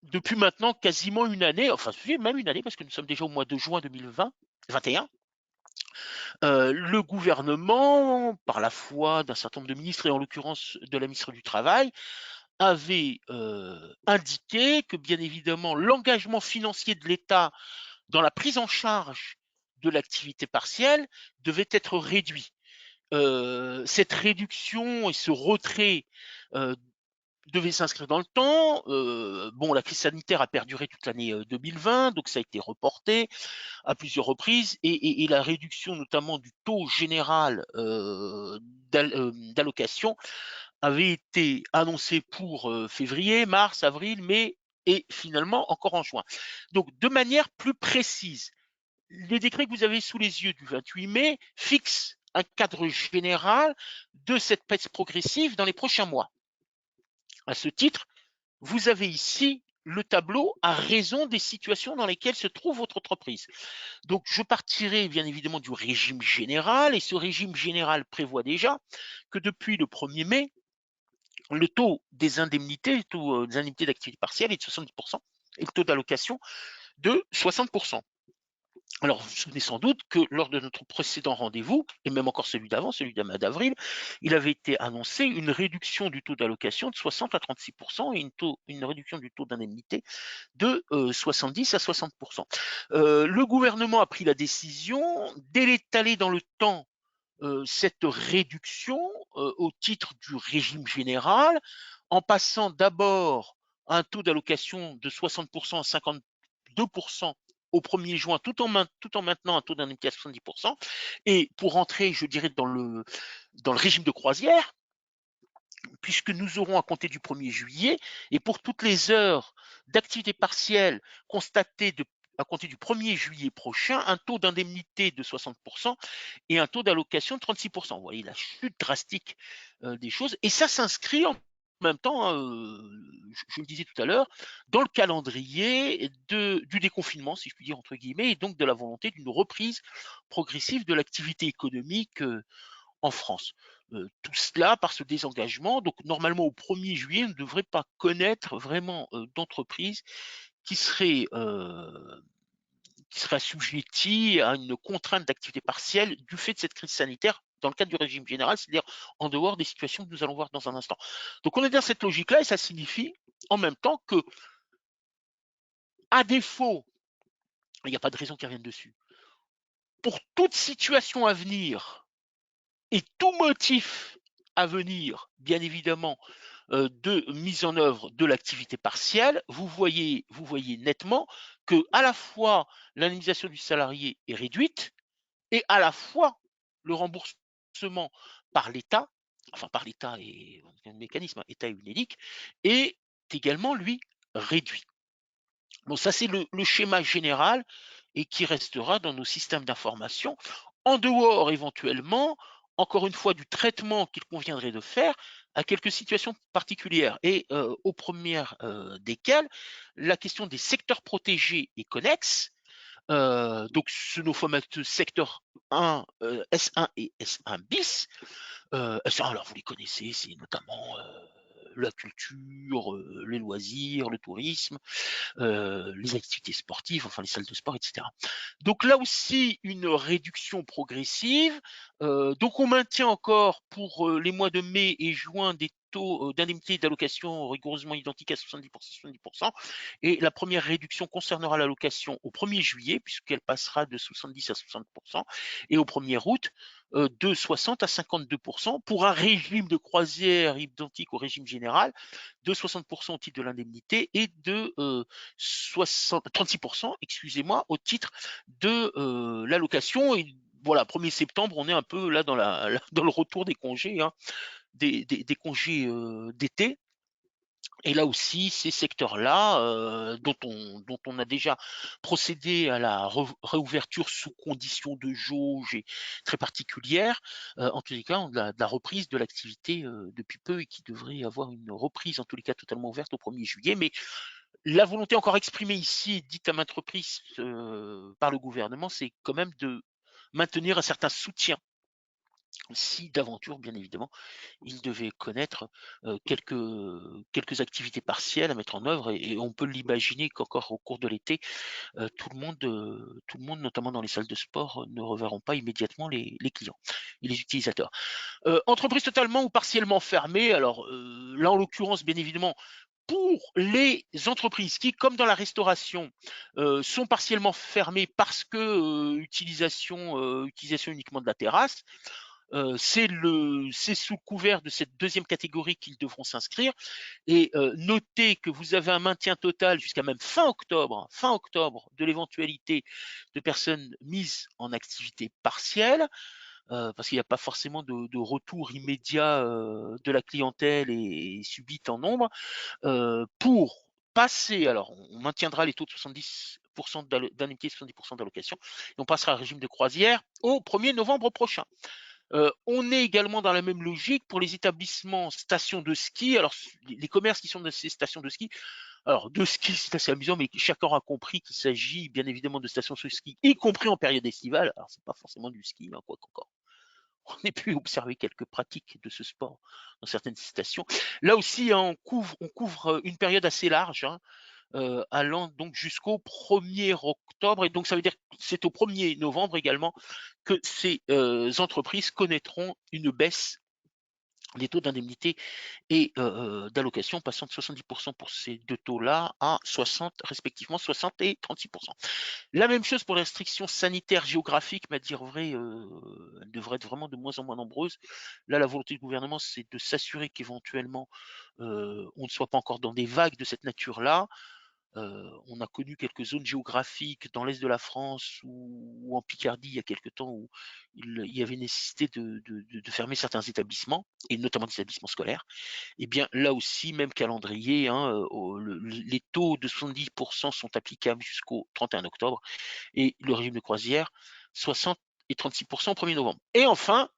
Speaker 1: depuis maintenant quasiment une année, enfin même une année parce que nous sommes déjà au mois de juin 2021, le gouvernement, par la voix d'un certain nombre de ministres et en l'occurrence de la ministre du Travail, avait indiqué que bien évidemment l'engagement financier de l'État dans la prise en charge de l'activité partielle devait être réduit. Cette réduction et ce retrait devait s'inscrire dans le temps. Bon, la crise sanitaire a perduré toute l'année 2020, donc ça a été reporté à plusieurs reprises et la réduction notamment du taux général d'allocation avait été annoncée pour février, mars, avril, mai et finalement encore en juin. Donc de manière plus précise, les décrets que vous avez sous les yeux du 28 mai fixent un cadre général de cette baisse progressive dans les prochains mois. À ce titre, vous avez ici le tableau à raison des situations dans lesquelles se trouve votre entreprise. Donc, je partirai bien évidemment du régime général et ce régime général prévoit déjà que depuis le 1er mai, le taux des indemnités, le taux des indemnités d'activité partielle est de 70% et le taux d'allocation de 60%. Alors, vous vous souvenez sans doute que lors de notre précédent rendez-vous, et même encore celui d'avant, celui du mois d'avril, il avait été annoncé une réduction du taux d'allocation de 60 à 36% et une réduction du taux d'indemnité de 70 à 60%. Le gouvernement a pris la décision d'étaler dans le temps cette réduction au titre du régime général, en passant d'abord un taux d'allocation de 60% à 52% au 1er juin, tout en maintenant un taux d'indemnité à 70%, et pour entrer, je dirais, dans le régime de croisière, puisque nous aurons à compter du 1er juillet, et pour toutes les heures d'activité partielle constatées à compter du 1er juillet prochain, un taux d'indemnité de 60% et un taux d'allocation de 36%. Vous voyez la chute drastique des choses. Et ça s'inscrit en même temps, je le disais tout à l'heure, dans le calendrier du déconfinement, si je puis dire, entre guillemets, et donc de la volonté d'une reprise progressive de l'activité économique en France. Tout cela par ce désengagement. Donc normalement au 1er juillet, on ne devrait pas connaître vraiment d'entreprise qui serait assujettie à une contrainte d'activité partielle du fait de cette crise sanitaire dans le cadre du régime général, c'est-à-dire en dehors des situations que nous allons voir dans un instant. Donc on est dans cette logique-là et ça signifie en même temps que, à défaut, il n'y a pas de raison qui revienne dessus, pour toute situation à venir et tout motif à venir, bien évidemment, de mise en œuvre de l'activité partielle, vous voyez nettement que à la fois l'indemnisation du salarié est réduite et à la fois le remboursement par l'État, enfin par l'État et un mécanisme, État et UNEDIC, est également, lui, réduit. Bon, ça c'est le schéma général et qui restera dans nos systèmes d'information, en dehors éventuellement, encore une fois, du traitement qu'il conviendrait de faire à quelques situations particulières et aux premières desquelles la question des secteurs protégés et connexes, donc ce nos fameux secteurs 1, S1 et S1 bis. S1, alors vous les connaissez, c'est notamment la culture, les loisirs, le tourisme, les activités sportives, enfin les salles de sport, etc. Donc là aussi, une réduction progressive. Donc on maintient encore pour les mois de mai et juin des taux d'indemnité et d'allocation rigoureusement identiques à 70%, 70%. Et la première réduction concernera l'allocation au 1er juillet, puisqu'elle passera de 70 à 60%, et au 1er août, de 60 à 52%, pour un régime de croisière identique au régime général, de 60% au titre de l'indemnité et de 36%, excusez-moi, au titre de l'allocation. Et voilà, 1er septembre, on est un peu là dans, dans le retour des congés, hein, des congés d'été. Et là aussi, ces secteurs-là, dont on a déjà procédé à la réouverture sous conditions de jauge et très particulières, en tous les cas, ont de la reprise de l'activité depuis peu et qui devrait avoir une reprise, en tous les cas, totalement ouverte au 1er juillet. Mais la volonté encore exprimée ici, dite à maintes reprises par le gouvernement, c'est quand même de maintenir un certain soutien si d'aventure, bien évidemment, il devait connaître quelques activités partielles à mettre en œuvre, et on peut l'imaginer qu'encore au cours de l'été, tout le monde, notamment dans les salles de sport, ne reverront pas immédiatement les clients et les utilisateurs. Entreprise totalement ou partiellement fermée, alors là en l'occurrence, bien évidemment, pour les entreprises qui, comme dans la restauration, sont partiellement fermées parce que utilisation uniquement de la terrasse, c'est sous couvert de cette deuxième catégorie qu'ils devront s'inscrire. Et notez que vous avez un maintien total jusqu'à même fin octobre, de l'éventualité de personnes mises en activité partielle, parce qu'il n'y a pas forcément de retour immédiat de la clientèle et subite en nombre. Pour passer, alors on maintiendra les taux de 70% d'indemnité, 70% d'allocation, et on passera au régime de croisière au 1er novembre prochain. On est également dans la même logique pour les établissements stations de ski. Alors, les commerces qui sont dans ces stations de ski, alors de ski, c'est assez amusant, mais chacun a compris qu'il s'agit bien évidemment de stations de ski, y compris en période estivale. Alors, c'est pas forcément du ski, hein, quoi qu'encore. On ait pu observer quelques pratiques de ce sport dans certaines stations. Là aussi, hein, on couvre une période assez large, hein, allant donc jusqu'au 1er octobre. Et donc, ça veut dire que c'est au 1er novembre également que ces entreprises connaîtront une baisse des taux d'indemnité et d'allocation passant de 70% pour ces deux taux-là à 60, respectivement 60 et 36%. La même chose pour les restrictions sanitaires géographiques, mais à dire vrai, elles devraient être vraiment de moins en moins nombreuses. Là, la volonté du gouvernement, c'est de s'assurer qu'éventuellement, on ne soit pas encore dans des vagues de cette nature-là. On a connu quelques zones géographiques dans l'est de la France ou en Picardie il y a quelque temps où il y avait nécessité de fermer certains établissements, et notamment des établissements scolaires. Et bien là aussi, même calendrier, hein, les taux de 70% sont applicables jusqu'au 31 octobre et le régime de croisière 60 et 36% au 1er novembre. Et enfin,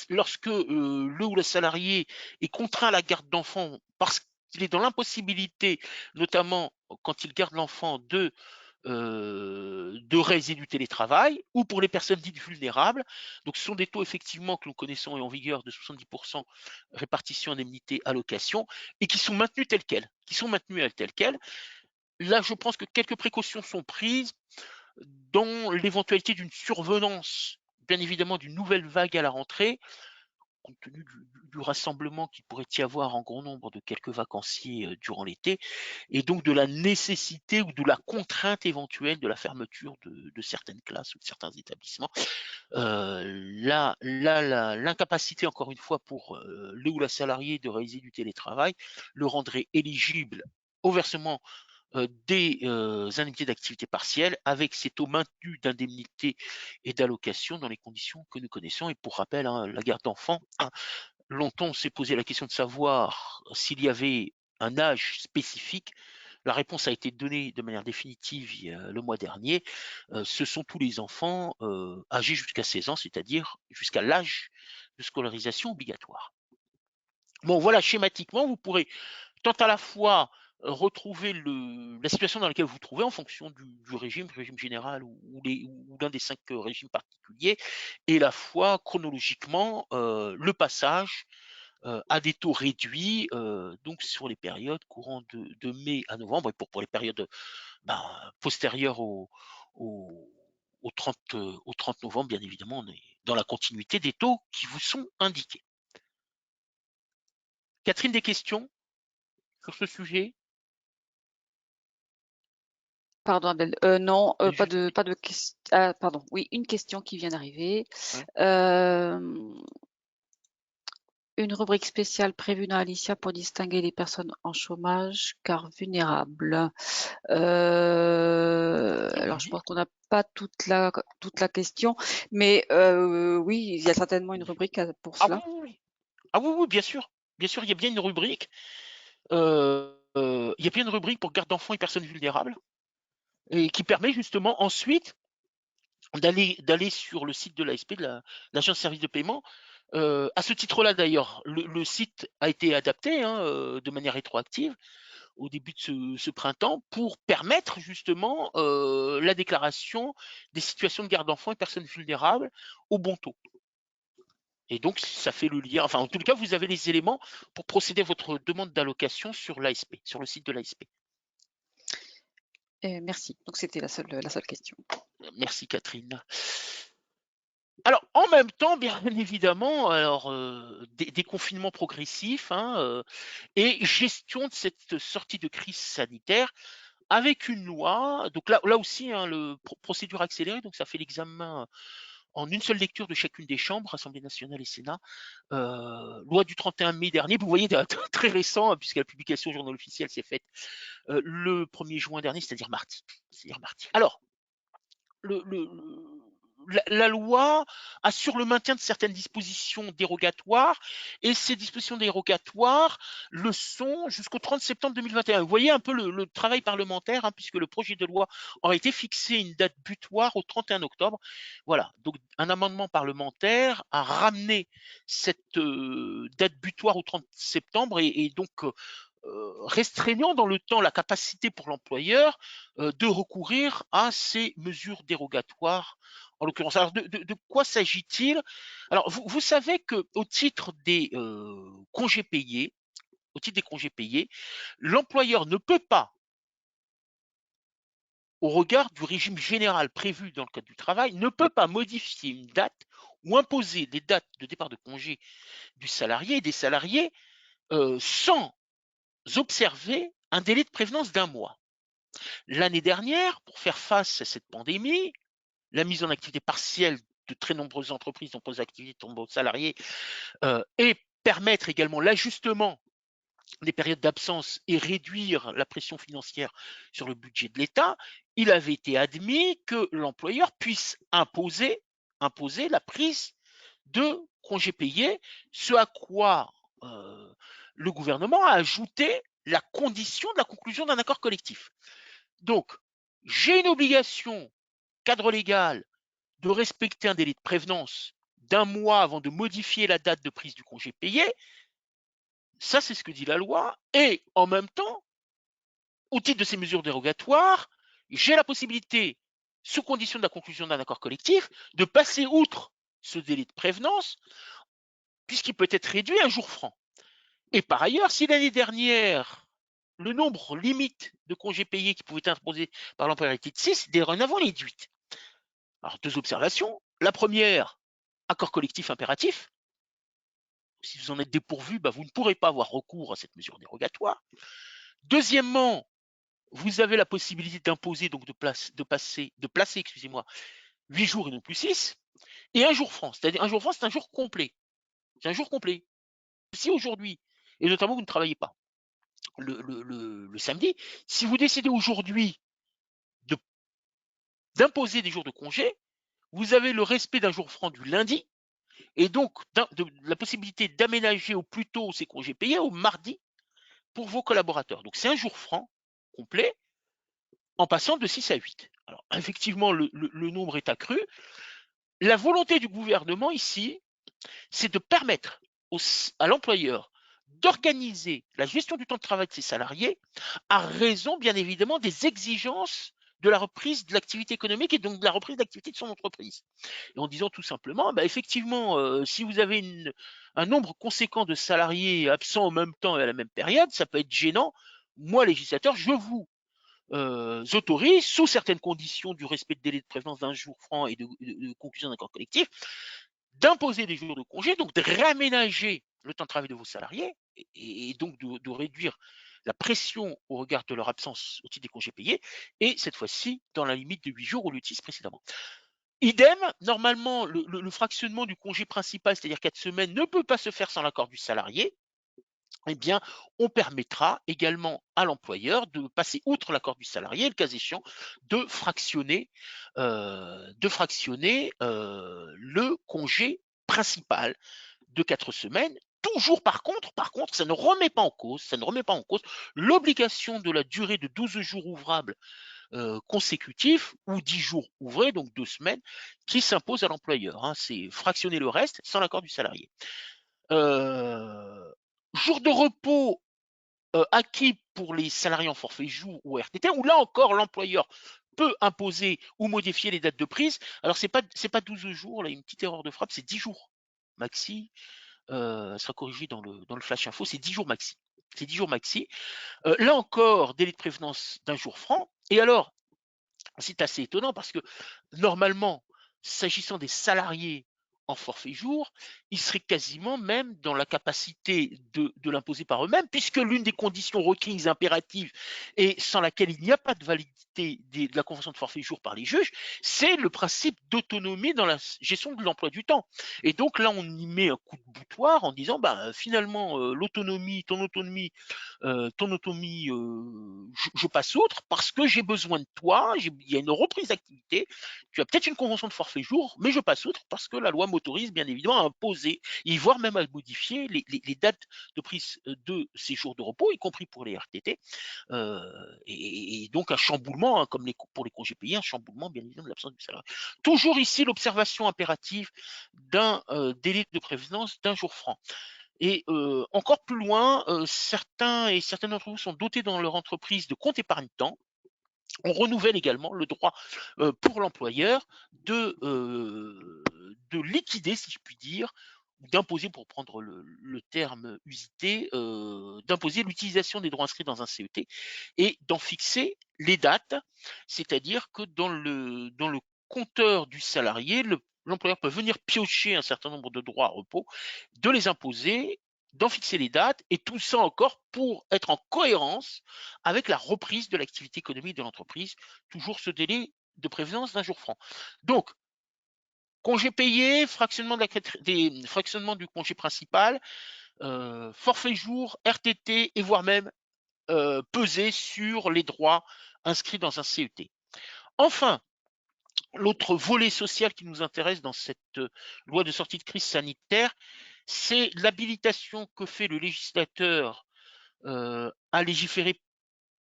Speaker 1: lorsque le ou la salarié est contraint à la garde d'enfants parce qu'il est dans l'impossibilité, notamment quand il garde l'enfant, de réaliser du télétravail, ou pour les personnes dites vulnérables. Donc, ce sont des taux effectivement que nous connaissons et en vigueur de 70% répartition, indemnité, allocation, et qui sont maintenus tels quels. Là, je pense que quelques précautions sont prises dans l'éventualité d'une survenance, bien évidemment, d'une nouvelle vague à la rentrée, compte tenu du rassemblement qu'il pourrait y avoir en grand nombre de quelques vacanciers durant l'été, et donc de la nécessité ou de la contrainte éventuelle de la fermeture de certaines classes ou de certains établissements. L'incapacité, encore une fois, pour le ou la salarié de réaliser du télétravail le rendrait éligible au versement des indemnités d'activité partielle avec ces taux maintenus d'indemnité et d'allocation dans les conditions que nous connaissons. Et pour rappel, hein, la garde d'enfants, hein, longtemps on s'est posé la question de savoir s'il y avait un âge spécifique. La réponse a été donnée de manière définitive le mois dernier. Ce sont tous les enfants âgés jusqu'à 16 ans, c'est-à-dire jusqu'à l'âge de scolarisation obligatoire. Bon, voilà, schématiquement, vous pourrez tant à la fois retrouver la situation dans laquelle vous vous trouvez en fonction du régime général ou l'un des 5 régimes particuliers, et la fois chronologiquement le passage à des taux réduits, donc sur les périodes courant de mai à novembre, et pour les périodes ben, postérieures au, au 30, au 30 novembre, bien évidemment, on est dans la continuité des taux qui vous sont indiqués. Catherine, des questions sur ce sujet?
Speaker 2: Pardon, Abel. Non, pas de question. Ah, pardon. Oui, une question qui vient d'arriver.
Speaker 1: Ouais.
Speaker 2: Une rubrique spéciale prévue dans Alicia pour distinguer les personnes en chômage car vulnérables. Alors, je pense qu'on n'a pas toute la question, mais oui, il y a certainement une rubrique pour
Speaker 1: Ah oui,
Speaker 2: cela.
Speaker 1: oui, oui. Ah oui, oui, bien sûr. Bien sûr, il y a bien une rubrique. Il y a bien une rubrique pour garde d'enfants et personnes vulnérables, et qui permet justement ensuite d'aller sur le site de l'ASP, de l'Agence de services de paiement. À ce titre-là, d'ailleurs, le site a été adapté, hein, de manière rétroactive au début de ce printemps pour permettre justement la déclaration des situations de garde d'enfants et personnes vulnérables au bon taux. Et donc, ça fait le lien. Enfin, en tout cas, vous avez les éléments pour procéder à votre demande d'allocation sur l'ASP, sur le site de l'ASP.
Speaker 2: Merci. Donc, c'était la seule question.
Speaker 1: Merci, Catherine. Alors, en même temps, bien évidemment, alors, des confinements progressifs, hein, et gestion de cette sortie de crise sanitaire avec une loi. Donc là aussi, hein, procédure accélérée, donc ça fait l'examen en une seule lecture de chacune des chambres, Assemblée nationale et Sénat. Loi du 31 mai dernier, vous voyez, très récent, hein, puisque la publication au journal officiel s'est faite le 1er juin dernier, c'est-à-dire mardi. Alors, la loi assure le maintien de certaines dispositions dérogatoires, et ces dispositions dérogatoires le sont jusqu'au 30 septembre 2021. Vous voyez un peu le travail parlementaire, hein, puisque le projet de loi aurait été fixé une date butoir au 31 octobre. Voilà, donc un amendement parlementaire a ramené cette date butoir au 30 septembre, et donc restreignant dans le temps la capacité pour l'employeur de recourir à ces mesures dérogatoires. En l'occurrence, alors de quoi s'agit-il? Alors, vous savez qu'au titre des congés payés, au titre des congés payés, l'employeur ne peut pas, au regard du régime général prévu dans le Code du travail, ne peut pas modifier une date ou imposer des dates de départ de congé du salarié et des salariés sans observer un délai de prévenance d'1 mois. L'année dernière, pour faire face à cette pandémie, la mise en activité partielle de très nombreuses entreprises, nombreuses activités, de nombreux salariés, et permettre également l'ajustement des périodes d'absence et réduire la pression financière sur le budget de l'État, il avait été admis que l'employeur puisse imposer la prise de congés payés, ce à quoi le gouvernement a ajouté la condition de la conclusion d'un accord collectif. Donc, j'ai une obligation, cadre légal, de respecter un délai de prévenance d'1 mois avant de modifier la date de prise du congé payé. Ça, c'est ce que dit la loi. Et en même temps, au titre de ces mesures dérogatoires, j'ai la possibilité, sous condition de la conclusion d'un accord collectif, de passer outre ce délai de prévenance, puisqu'il peut être réduit à 1 jour franc. Et par ailleurs, si l'année dernière, le nombre limite de congés payés qui pouvaient être imposés par l'employeur était de 6, dorénavant, il est de 8. Alors, 2 observations. La première, accord collectif impératif. Si vous en êtes dépourvu, vous ne pourrez pas avoir recours à cette mesure dérogatoire. Deuxièmement, vous avez la possibilité d'imposer, donc de placer, excusez-moi, 8 jours et non plus 6, et 1 jour franc. C'est-à-dire 1 jour franc, c'est un jour complet. C'est un jour complet. Si aujourd'hui, et notamment vous ne travaillez pas le samedi, si vous décidez aujourd'hui d'imposer des jours de congé, vous avez le respect d'un jour franc du lundi, et donc la possibilité d'aménager au plus tôt ces congés payés au mardi pour vos collaborateurs. Donc c'est un jour franc complet en passant de 6 à 8. Alors effectivement, le nombre est accru. La volonté du gouvernement ici, c'est de permettre à l'employeur d'organiser la gestion du temps de travail de ses salariés à raison, bien évidemment, des exigences de la reprise de l'activité économique et donc de la reprise de l'activité de son entreprise. Et en disant tout simplement, effectivement, si vous avez un nombre conséquent de salariés absents en même temps et à la même période, ça peut être gênant. Moi, législateur, je vous autorise, sous certaines conditions du respect de délai de prévenance d'1 jour franc et de conclusion d'un accord collectif, d'imposer des jours de congé, donc de réaménager le temps de travail de vos salariés et donc de réduire la pression au regard de leur absence au titre des congés payés, et cette fois-ci dans la limite de 8 jours au lieu de 6 précédemment. Idem, normalement, le fractionnement du congé principal, c'est-à-dire 4 semaines, ne peut pas se faire sans l'accord du salarié. Eh bien, on permettra également à l'employeur de passer outre l'accord du salarié, le cas échéant, de fractionner le congé principal de 4 semaines. Toujours par contre, ça ne remet pas en cause l'obligation de la durée de 12 jours ouvrables consécutifs ou 10 jours ouvrés, donc 2 semaines, qui s'impose à l'employeur. C'est fractionner le reste sans l'accord du salarié. Jour de repos acquis pour les salariés en forfait jour ou RTT, où là encore l'employeur peut imposer ou modifier les dates de prise. Alors c'est pas 12 jours, là une petite erreur de frappe, c'est 10 jours maxi. Sera corrigé dans le flash info, c'est 10 jours maxi. C'est 10 jours maxi. Là encore, délai de prévenance d'1 jour franc. Et alors, c'est assez étonnant parce que normalement, s'agissant des salariés en forfait jour, ils seraient quasiment même dans la capacité de l'imposer par eux-mêmes, puisque l'une des conditions requises impératives et sans laquelle il n'y a pas de validité de la convention de forfait jour par les juges, c'est le principe d'autonomie dans la gestion de l'emploi du temps. Et donc là, on y met un coup de boutoir en disant, finalement, ton autonomie, je passe outre parce que j'ai besoin de toi, il y a une reprise d'activité, tu as peut-être une convention de forfait jour, mais je passe outre parce que la loi m'autorise bien évidemment à imposer, et voire même à modifier les dates de prise de ces jours de repos, y compris pour les RTT, et donc un chamboulement, comme pour les congés payés, un chamboulement bien évidemment de l'absence du salarié. Toujours ici l'observation impérative d'un délai de prévenance d'1 jour franc. Et encore plus loin, certains et certaines d'entre vous sont dotés dans leur entreprise de compte épargne-temps. On renouvelle également le droit pour l'employeur de liquider, si je puis dire, d'imposer, pour prendre le terme usité, d'imposer l'utilisation des droits inscrits dans un CET et d'en fixer les dates. C'est-à-dire que dans le compteur du salarié, l'employeur peut venir piocher un certain nombre de droits à repos, de les imposer, d'en fixer les dates, et tout ça encore pour être en cohérence avec la reprise de l'activité économique de l'entreprise, toujours ce délai de prévenance d'un jour franc. Donc, congé payé, fractionnement du congé principal, forfait jour, RTT, et voire même peser sur les droits inscrits dans un CET. Enfin, l'autre volet social qui nous intéresse dans cette loi de sortie de crise sanitaire, c'est l'habilitation que fait le législateur à légiférer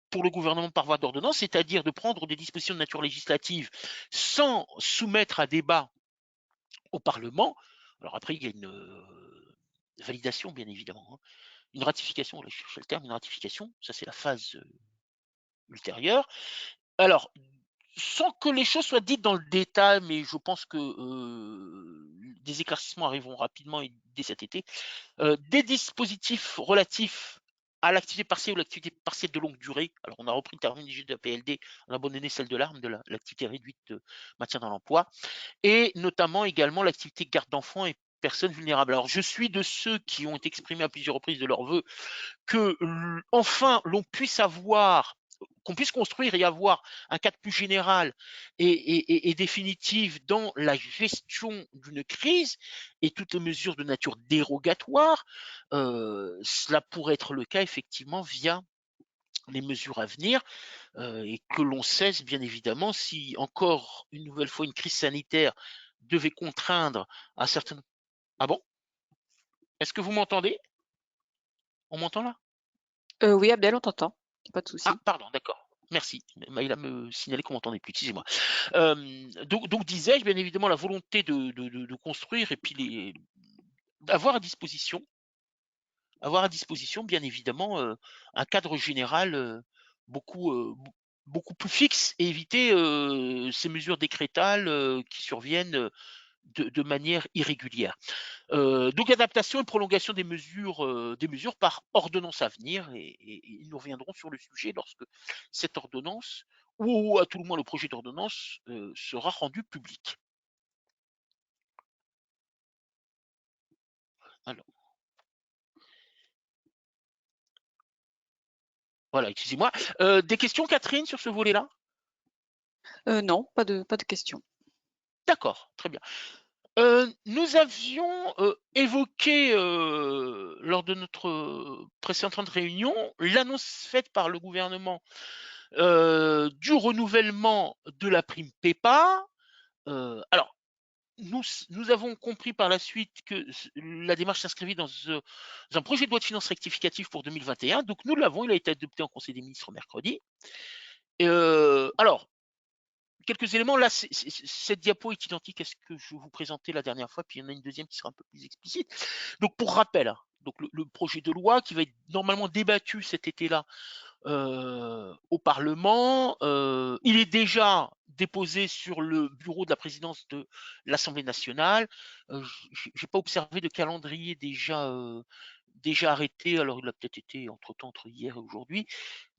Speaker 1: pour le gouvernement par voie d'ordonnance, c'est-à-dire de prendre des dispositions de nature législative sans soumettre à débat au Parlement. Alors après, il y a une validation, bien évidemment, hein. Une ratification, là, je cherchais le terme, une ratification, ça c'est la phase ultérieure. Alors, sans que les choses soient dites dans le détail, mais je pense que des éclaircissements arriveront rapidement et dès cet été, des dispositifs relatifs à l'activité partielle ou l'activité partielle de longue durée. Alors, on a repris le terminologie de la PLD, on a abandonné celle de l'ARM, de l'activité réduite de maintien dans l'emploi, et notamment également l'activité garde d'enfants et personnes vulnérables. Alors, je suis de ceux qui ont exprimé à plusieurs reprises de leur vœu que enfin l'on puisse avoir, qu'on puisse construire et avoir un cadre plus général et définitif dans la gestion d'une crise et toutes les mesures de nature dérogatoire. Cela pourrait être le cas effectivement via les mesures à venir, et que l'on cesse bien évidemment, si encore une nouvelle fois une crise sanitaire devait contraindre à certaines... Ah bon? Est-ce que vous m'entendez? On m'entend là?
Speaker 2: Oui, Abdel, on t'entend. Pas de
Speaker 1: Ah,
Speaker 2: souci.
Speaker 1: pardon, d'accord. Merci. Maïla me signalait qu'on m'entendait plus, excusez-moi. Donc disais-je, bien évidemment, la volonté de construire et puis avoir à disposition, bien évidemment, un cadre général beaucoup, beaucoup plus fixe, et éviter ces mesures décrétales qui surviennent de manière irrégulière. Donc adaptation et prolongation des mesures par ordonnance à venir, et nous reviendrons sur le sujet lorsque cette ordonnance, ou à tout le moins le projet d'ordonnance, sera rendu public. Alors, voilà, excusez-moi. Des questions, Catherine, sur ce volet-là?
Speaker 2: Non, pas de questions.
Speaker 1: D'accord, très bien. Nous avions évoqué lors de notre précédente réunion l'annonce faite par le gouvernement du renouvellement de la prime PEPA. Alors, nous avons compris par la suite que la démarche s'inscrivait dans un projet de loi de finances rectificative pour 2021. Donc nous l'avons, il a été adopté en Conseil des ministres mercredi. Alors, quelques éléments. Là, cette diapo est identique à ce que je vous présentais la dernière fois, puis il y en a une deuxième qui sera un peu plus explicite. Donc pour rappel, hein, donc le projet de loi qui va être normalement débattu cet été-là au Parlement. Il est déjà déposé sur le bureau de la présidence de l'Assemblée nationale. Je n'ai pas observé de calendrier déjà arrêté, alors il a peut-être été entre-temps entre hier et aujourd'hui.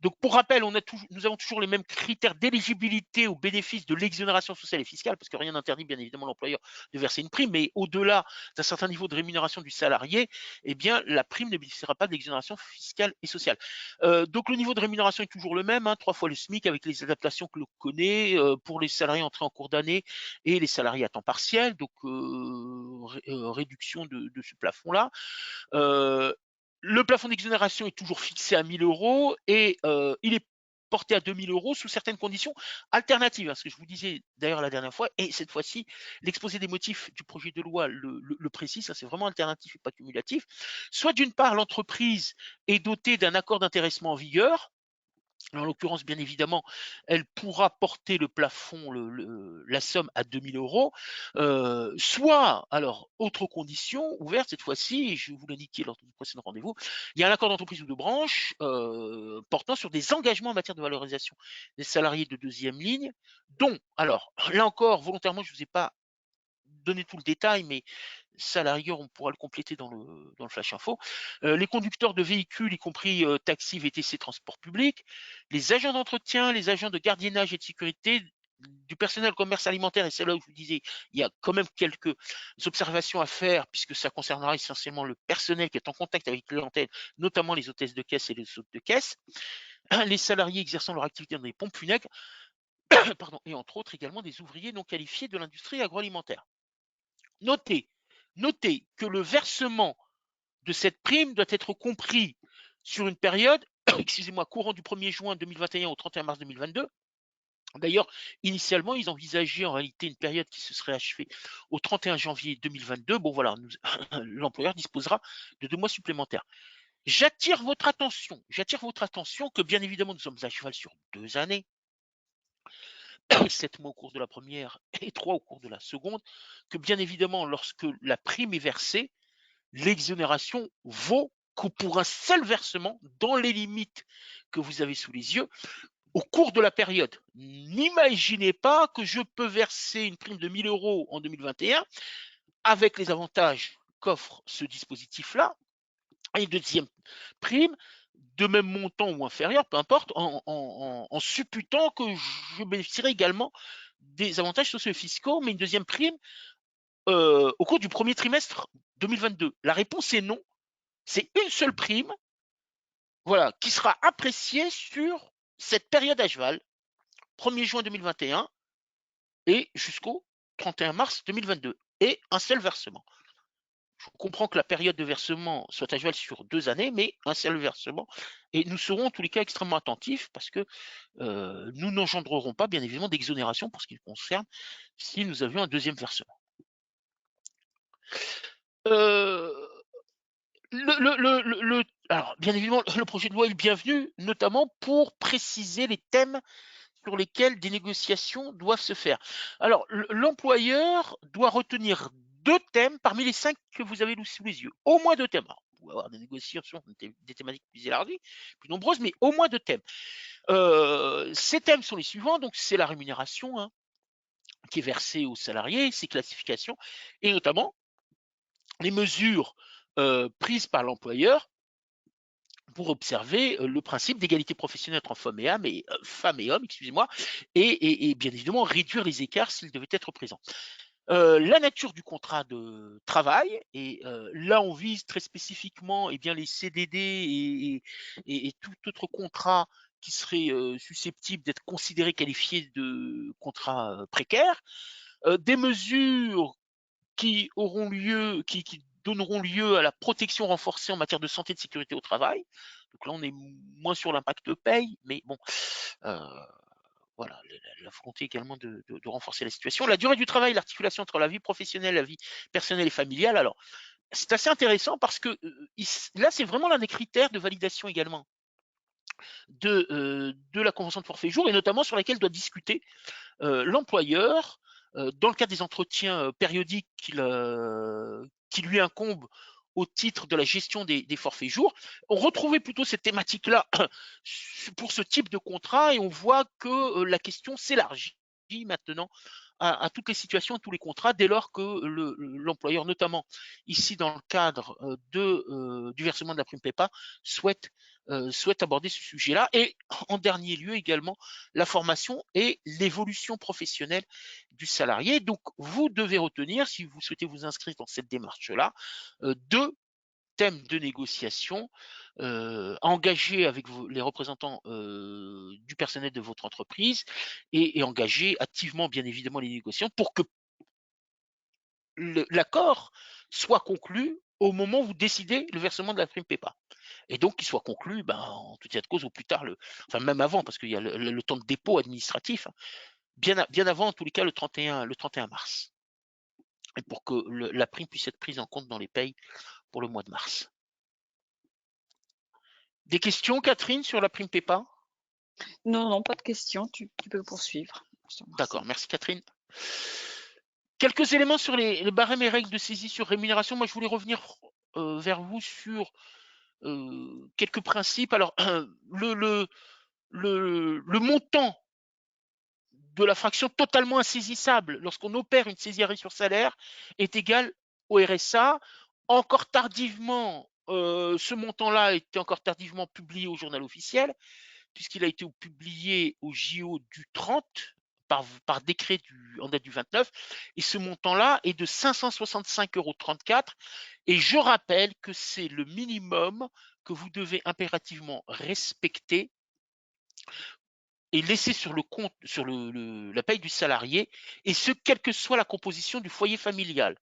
Speaker 1: Donc pour rappel, nous avons toujours les mêmes critères d'éligibilité au bénéfice de l'exonération sociale et fiscale, parce que rien n'interdit bien évidemment l'employeur de verser une prime, mais au-delà d'un certain niveau de rémunération du salarié, eh bien la prime ne bénéficiera pas de l'exonération fiscale et sociale. Donc le niveau de rémunération est toujours le même, hein, 3 fois le SMIC, avec les adaptations que l'on connaît pour les salariés entrés en cours d'année et les salariés à temps partiel, donc réduction de ce plafond-là. Le plafond d'exonération est toujours fixé à 1 000 euros, et il est porté à 2 000 euros sous certaines conditions alternatives, hein, ce que je vous disais d'ailleurs la dernière fois, et cette fois-ci, l'exposé des motifs du projet de loi le précise, ça c'est vraiment alternatif et pas cumulatif. Soit d'une part, l'entreprise est dotée d'un accord d'intéressement en vigueur. En l'occurrence, bien évidemment, elle pourra porter le plafond, la somme à 2 000 euros. Soit, alors, autre condition ouverte cette fois-ci, et je vous l'ai indiqué lors du précédent rendez-vous, il y a un accord d'entreprise ou de branche portant sur des engagements en matière de valorisation des salariés de deuxième ligne, dont, alors, là encore, volontairement, je ne vous ai pas donné tout le détail, mais salariés, on pourra le compléter dans le flash info. Les conducteurs de véhicules, y compris taxi, VTC, transport public, les agents d'entretien, les agents de gardiennage et de sécurité, du personnel commerce alimentaire, et c'est là où je vous disais, il y a quand même quelques observations à faire, puisque ça concernera essentiellement le personnel qui est en contact avec la clientèle, notamment les hôtesses de caisse et les hôtes de caisse, les salariés exerçant leur activité dans des pompes funèbres, pardon, et entre autres également des ouvriers non qualifiés de l'industrie agroalimentaire. Notez, notez que le versement de cette prime doit être compris sur une période, excusez-moi, courant du 1er juin 2021 au 31 mars 2022. D'ailleurs, initialement, ils envisageaient en réalité une période qui se serait achevée au 31 janvier 2022. Bon, voilà, l'employeur disposera de 2 mois supplémentaires. J'attire votre attention que bien évidemment, nous sommes à cheval sur 2 années, 7 mois au cours de la première et 3 au cours de la seconde, que bien évidemment, lorsque la prime est versée, l'exonération vaut que pour un seul versement, dans les limites que vous avez sous les yeux, au cours de la période. N'imaginez pas que je peux verser une prime de 1 000 € en 2021 avec les avantages qu'offre ce dispositif-là, et une deuxième prime de même montant ou inférieur, peu importe, en supputant que je bénéficierai également des avantages socio-fiscaux, mais une deuxième prime au cours du premier trimestre 2022. La réponse est non. C'est une seule prime, voilà, qui sera appréciée sur cette période à cheval, 1er juin 2021 et jusqu'au 31 mars 2022, et un seul versement. Je comprends que la période de versement soit à cheval sur 2 années, mais un seul versement. Et nous serons en tous les cas extrêmement attentifs parce que nous n'engendrerons pas, bien évidemment, d'exonération pour ce qui nous concerne si nous avions un deuxième versement. Alors, bien évidemment, le projet de loi est le bienvenu, notamment pour préciser les thèmes sur lesquels des négociations doivent se faire. Alors, l'employeur doit retenir 2 thèmes parmi les 5 que vous avez sous les yeux. Au moins 2 thèmes. Alors, vous pouvez avoir des négociations, des thématiques plus élargies, plus nombreuses, mais au moins 2 thèmes. Ces thèmes sont les suivants. Donc, c'est la rémunération qui est versée aux salariés, ses classifications, et notamment les mesures prises par l'employeur pour observer le principe d'égalité professionnelle entre femmes et hommes, excusez-moi, et bien évidemment réduire les écarts s'ils devaient être présents. La nature du contrat de travail, et là on vise très spécifiquement bien, les CDD et tout autre contrat qui serait susceptible d'être considéré, qualifié de contrat précaire, des mesures qui auront lieu, qui donneront lieu à la protection renforcée en matière de santé et de sécurité au travail. Donc là, on est moins sur l'impact paye, mais bon, voilà, la volonté également de renforcer la situation. La durée du travail, l'articulation entre la vie professionnelle, la vie personnelle et familiale. Alors, c'est assez intéressant parce que là, c'est vraiment l'un des critères de validation également de la convention de forfait jour, et notamment sur laquelle doit discuter l'employeur dans le cadre des entretiens périodiques qui lui incombent au titre de la gestion des forfaits jours. On retrouvait plutôt cette thématique-là pour ce type de contrat, et on voit que la question s'élargit maintenant à toutes les situations, à tous les contrats, dès lors que l'employeur, notamment ici dans le cadre du versement de la prime PEPA, souhaite aborder ce sujet-là. Et en dernier lieu également, la formation et l'évolution professionnelle du salarié. Donc, vous devez retenir, si vous souhaitez vous inscrire dans cette démarche-là, 2 thèmes de négociation engagés avec les représentants du personnel de votre entreprise, et engagés activement, bien évidemment, les négociations pour que l'accord soit conclu au moment où vous décidez le versement de la prime PEPA. Et donc, qu'il soit conclu en tout état de cause au plus tard, enfin même avant, parce qu'il y a le temps de dépôt administratif, bien avant, en tous les cas, le 31 mars. Et pour que la prime puisse être prise en compte dans les payes pour le mois de mars. Des questions, Catherine, sur la prime PEPA?
Speaker 2: Non, non, pas de questions. Tu peux poursuivre.
Speaker 1: D'accord, merci Catherine. Quelques éléments sur les barèmes et règles de saisie sur rémunération. Moi, je voulais revenir vers vous sur quelques principes. Alors, le montant de la fraction totalement insaisissable lorsqu'on opère une saisie arrêt sur salaire est égal au RSA. Encore tardivement, ce montant-là était encore tardivement publié au journal officiel, puisqu'il a été publié au JO du 30 par décret en date du 29, et ce montant-là est de 565,34 €. Et je rappelle que c'est le minimum que vous devez impérativement respecter et laisser sur le compte, sur la paye du salarié, et ce, quelle que soit la composition du foyer familial.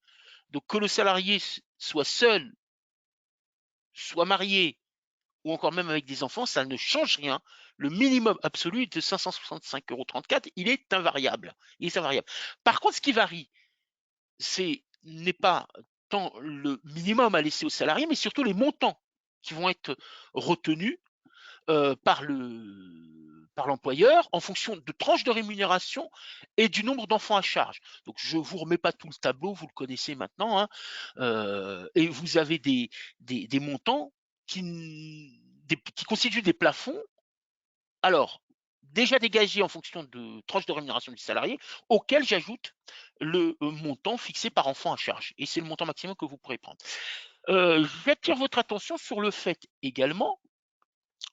Speaker 1: Donc que le salarié soit seul, soit marié, ou encore même avec des enfants, ça ne change rien. Le minimum absolu est de 565,34 €. Il est invariable. Il est invariable. Par contre, ce qui varie, n'est pas tant le minimum à laisser aux salariés, mais surtout les montants qui vont être retenus par l'employeur en fonction de tranches de rémunération et du nombre d'enfants à charge. Donc je ne vous remets pas tout le tableau, vous le connaissez maintenant, hein, et vous avez des montants qui constituent des plafonds, alors déjà dégagés en fonction de tranches de rémunération du salarié, auquel j'ajoute le montant fixé par enfant à charge, et c'est le montant maximum que vous pourrez prendre. J'attire votre attention sur le fait également,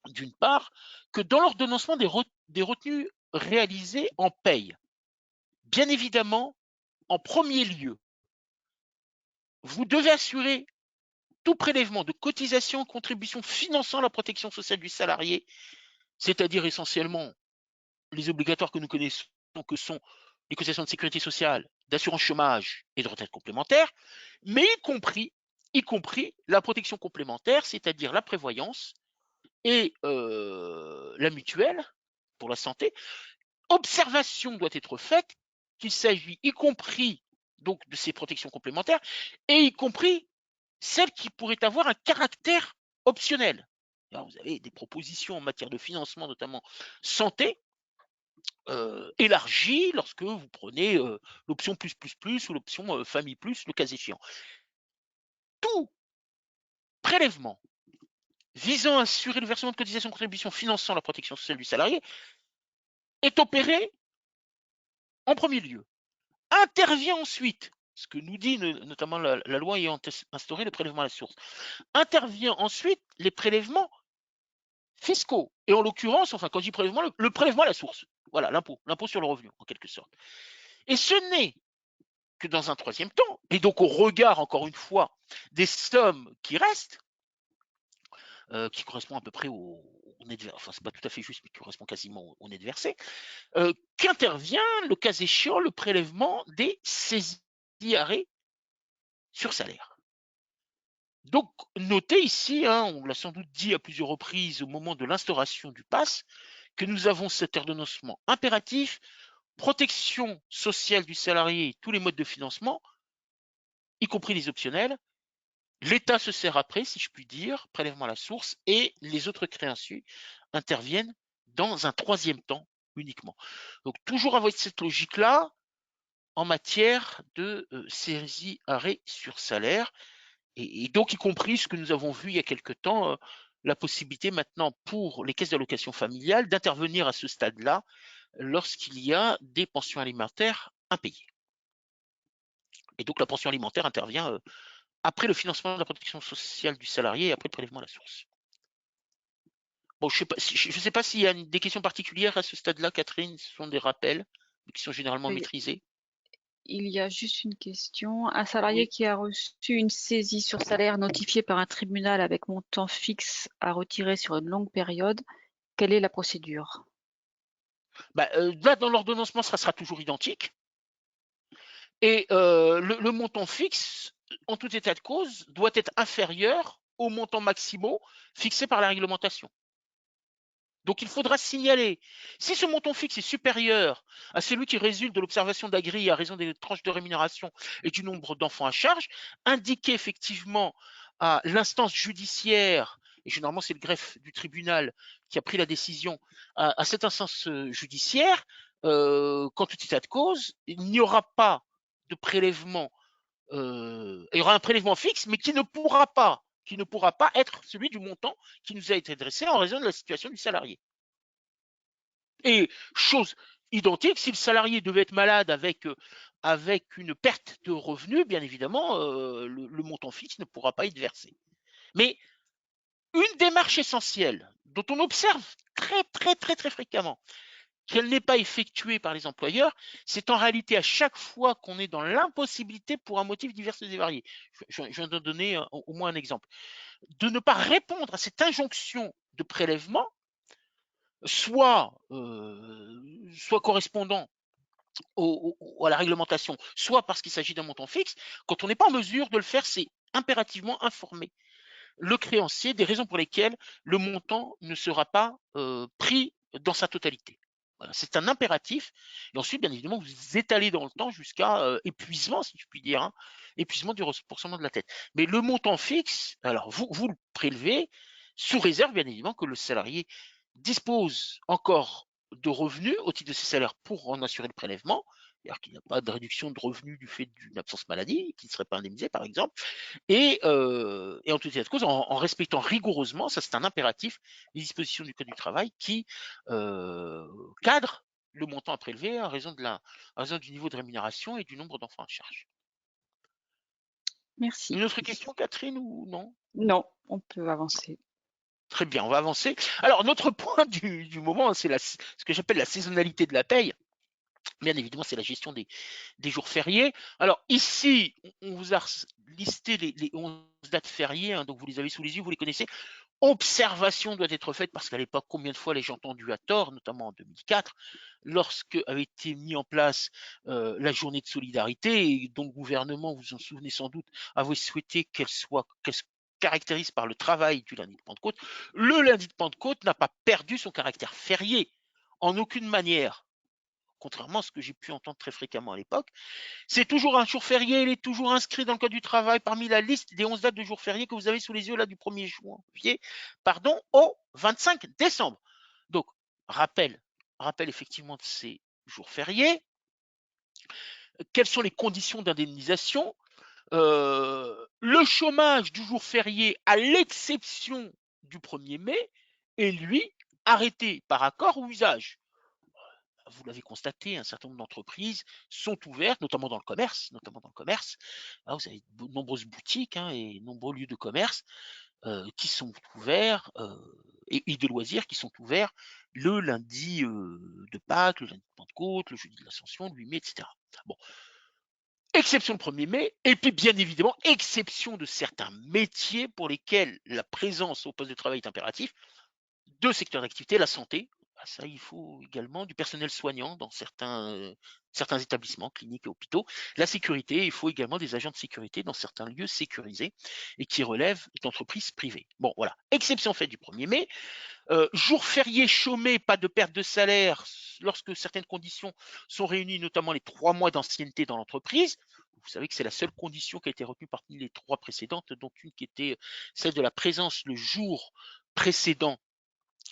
Speaker 1: d'une part, que dans l'ordonnancement des retenues réalisées en paye, bien évidemment, en premier lieu, vous devez assurer tout prélèvement de cotisations, contributions finançant la protection sociale du salarié, c'est-à-dire essentiellement les obligatoires que nous connaissons, que sont les cotisations de sécurité sociale, d'assurance chômage et de retraite complémentaire, mais y compris la protection complémentaire, c'est-à-dire la prévoyance et la mutuelle pour la santé. Observation doit être faite qu'il s'agit y compris donc de ces protections complémentaires, et y compris celles qui pourraient avoir un caractère optionnel. Alors, vous avez des propositions en matière de financement, notamment santé, élargies lorsque vous prenez l'option plus plus plus ou l'option famille plus, le cas échéant. Tout prélèvement visant à assurer le versement de cotisations de contributions finançant la protection sociale du salarié est opéré en premier lieu. Intervient ensuite, ce que nous dit notamment la loi ayant instauré le prélèvement à la source, intervient ensuite les prélèvements fiscaux. Et en l'occurrence, enfin, quand je dis prélèvement, le prélèvement à la source. Voilà, l'impôt sur le revenu, en quelque sorte. Et ce n'est que dans un troisième temps, et donc au regard, encore une fois, des sommes qui restent, qui correspondent à peu près au net versé, enfin, c'est pas tout à fait juste, mais qui correspond quasiment au net versé, qu'intervient, le cas échéant, le prélèvement des saisies arrêts sur salaire. Donc, notez ici, hein, on l'a sans doute dit à plusieurs reprises au moment de l'instauration du pass, que nous avons cet ordonnancement impératif, protection sociale du salarié et tous les modes de financement, y compris les optionnels. L'État se sert après, si je puis dire, prélèvement à la source, et les autres créanciers interviennent dans un troisième temps uniquement. Donc, toujours avec cette logique-là, en matière de saisie arrêt sur salaire, et donc y compris ce que nous avons vu il y a quelque temps, la possibilité maintenant pour les caisses d'allocation familiale d'intervenir à ce stade-là lorsqu'il y a des pensions alimentaires impayées. Et donc la pension alimentaire intervient après le financement de la protection sociale du salarié et après le prélèvement à la source. Bon, je ne sais pas s'il y a des questions particulières à ce stade-là, Catherine. Ce sont des rappels qui sont généralement maîtrisés.
Speaker 2: Il y a juste une question. Un salarié
Speaker 1: Oui.
Speaker 2: qui a reçu une saisie sur salaire notifiée par un tribunal avec montant fixe à retirer sur une longue période, quelle est la procédure?
Speaker 1: Là, dans l'ordonnancement, ça sera toujours identique. Et le montant fixe, en tout état de cause, doit être inférieur aux montants maximaux fixés par la réglementation. Donc il faudra signaler. Si ce montant fixe est supérieur à celui qui résulte de l'observation de la grille à raison des tranches de rémunération et du nombre d'enfants à charge, indiquer effectivement à l'instance judiciaire, et généralement c'est le greffe du tribunal qui a pris la décision, à cette instance judiciaire, qu'en tout état de cause, il n'y aura pas de prélèvement, il y aura un prélèvement fixe, mais qui ne pourra pas être celui du montant qui nous a été adressé en raison de la situation du salarié. Et chose identique, si le salarié devait être malade avec avec une perte de revenus, bien évidemment, le montant fixe ne pourra pas être versé. Mais une démarche essentielle dont on observe très fréquemment qu'elle n'est pas effectuée par les employeurs, c'est en réalité à chaque fois qu'on est dans l'impossibilité pour un motif divers et varié. Je viens de donner au moins un exemple. De ne pas répondre à cette injonction de prélèvement, soit correspondant à la réglementation, soit parce qu'il s'agit d'un montant fixe. Quand on n'est pas en mesure de le faire, c'est impérativement informer le créancier des raisons pour lesquelles le montant ne sera pas pris dans sa totalité. Voilà, c'est un impératif. Et ensuite, bien évidemment, vous étalez dans le temps jusqu'à épuisement, si je puis dire, hein, épuisement du remboursement de la tête. Mais le montant fixe, alors vous le prélevez sous réserve, bien évidemment, que le salarié dispose encore de revenus au titre de ses salaires pour en assurer le prélèvement, c'est-à-dire qu'il n'y a pas de réduction de revenus du fait d'une absence maladie, qui ne serait pas indemnisé, par exemple, et en tout état de cause, en respectant rigoureusement, ça c'est un impératif, les dispositions du Code du travail qui cadrent le montant à prélever à raison du niveau de rémunération et du nombre d'enfants à charge.
Speaker 2: Merci.
Speaker 1: Une autre question, Catherine, ou non?
Speaker 2: Non, on peut avancer.
Speaker 1: Très bien, on va avancer. Alors, notre point du moment, c'est ce que j'appelle la saisonnalité de la paye. Bien évidemment, c'est la gestion des jours fériés. Alors ici, on vous a listé les 11 dates fériées, hein, donc vous les avez sous les yeux, vous les connaissez. Observation doit être faite parce qu'à l'époque, combien de fois l'ai-je entendu à tort, notamment en 2004, lorsque avait été mis en place la journée de solidarité, et dont le gouvernement, vous vous en souvenez sans doute, avait souhaité qu'elle se caractérise par le travail du lundi de Pentecôte. Le lundi de Pentecôte n'a pas perdu son caractère férié en aucune manière, contrairement à ce que j'ai pu entendre très fréquemment à l'époque. C'est toujours un jour férié, il est toujours inscrit dans le Code du travail parmi la liste des 11 dates de jours fériés que vous avez sous les yeux là du 1er janvier, au 25 décembre. Donc, rappel effectivement de ces jours fériés. Quelles sont les conditions d'indemnisation? Le chômage du jour férié, à l'exception du 1er mai, est lui arrêté par accord ou usage. Vous l'avez constaté, un certain nombre d'entreprises sont ouvertes, notamment dans le commerce. Là, vous avez de nombreuses boutiques, hein, et nombreux lieux de commerce qui sont ouverts, et de loisirs qui sont ouverts le lundi de Pâques, le lundi de Pentecôte, le jeudi de l'Ascension, le 8 mai, etc. Bon, exception le 1er mai, et puis bien évidemment, exception de certains métiers pour lesquels la présence au poste de travail est impératif. Deux secteurs d'activité, la santé, ça il faut également du personnel soignant dans certains établissements, cliniques et hôpitaux. La sécurité, il faut également des agents de sécurité dans certains lieux sécurisés et qui relèvent d'entreprises privées. Bon, voilà, exception faite du 1er mai. Jour férié chômé, pas de perte de salaire lorsque certaines conditions sont réunies, notamment les 3 mois d'ancienneté dans l'entreprise. Vous savez que c'est la seule condition qui a été retenue parmi les 3 précédentes, dont une qui était celle de la présence le jour précédent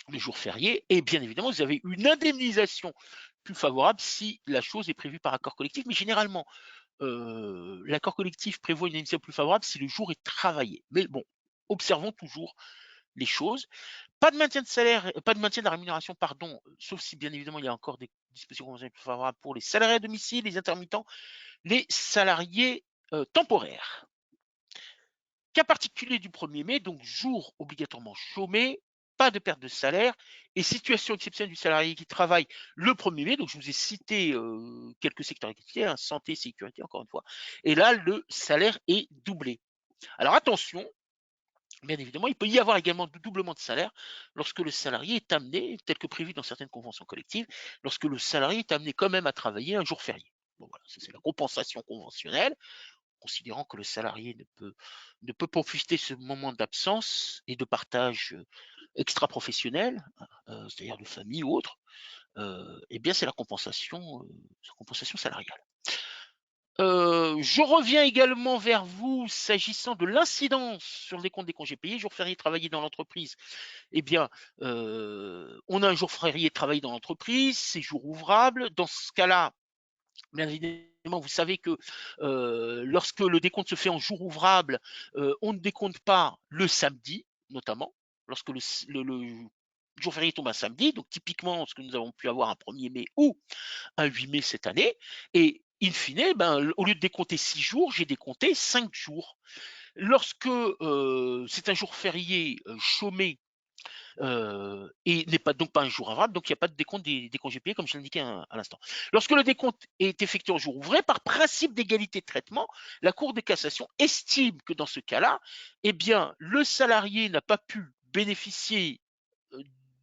Speaker 1: le jour férié, et bien évidemment, vous avez une indemnisation plus favorable si la chose est prévue par accord collectif, mais généralement, l'accord collectif prévoit une indemnisation plus favorable si le jour est travaillé. Mais bon, observons toujours les choses. Pas de maintien de salaire, pas de maintien de la rémunération, pardon, sauf si bien évidemment il y a encore des dispositions conventionnelles plus favorables pour les salariés à domicile, les intermittents, les salariés temporaires. Cas particulier du 1er mai, donc jour obligatoirement chômé, pas de perte de salaire, et situation exceptionnelle du salarié qui travaille le 1er mai, donc je vous ai cité quelques secteurs d'activité, hein, santé, sécurité, encore une fois, et là le salaire est doublé. Alors attention, bien évidemment, il peut y avoir également du doublement de salaire lorsque le salarié est amené, tel que prévu dans certaines conventions collectives, lorsque le salarié est amené quand même à travailler un jour férié. Bon, voilà, ça c'est la compensation conventionnelle, considérant que le salarié ne peut profiter de ce moment d'absence et de partage extra-professionnel, c'est-à-dire de famille ou autre, eh bien c'est la compensation salariale. Je reviens également vers vous s'agissant de l'incidence sur le décompte des congés payés. Jour férié travaillé dans l'entreprise, eh bien, on a un jour férié travaillé dans l'entreprise, c'est jour ouvrable. Dans ce cas-là, bien évidemment, vous savez que lorsque le décompte se fait en jour ouvrable, on ne décompte pas le samedi, notamment, lorsque le jour férié tombe un samedi, donc typiquement ce que nous avons pu avoir un 1er mai ou un 8 mai cette année. Et in fine, ben, au lieu de décompter 6 jours, j'ai décompté 5 jours. Lorsque c'est un jour férié chômé et n'est pas donc pas un jour ouvrable, donc il n'y a pas de décompte des congés payés, comme je l'indiquais à l'instant. Lorsque le décompte est effectué en jour ouvré, par principe d'égalité de traitement, la Cour de cassation estime que dans ce cas-là, eh bien, le salarié n'a pas pu bénéficier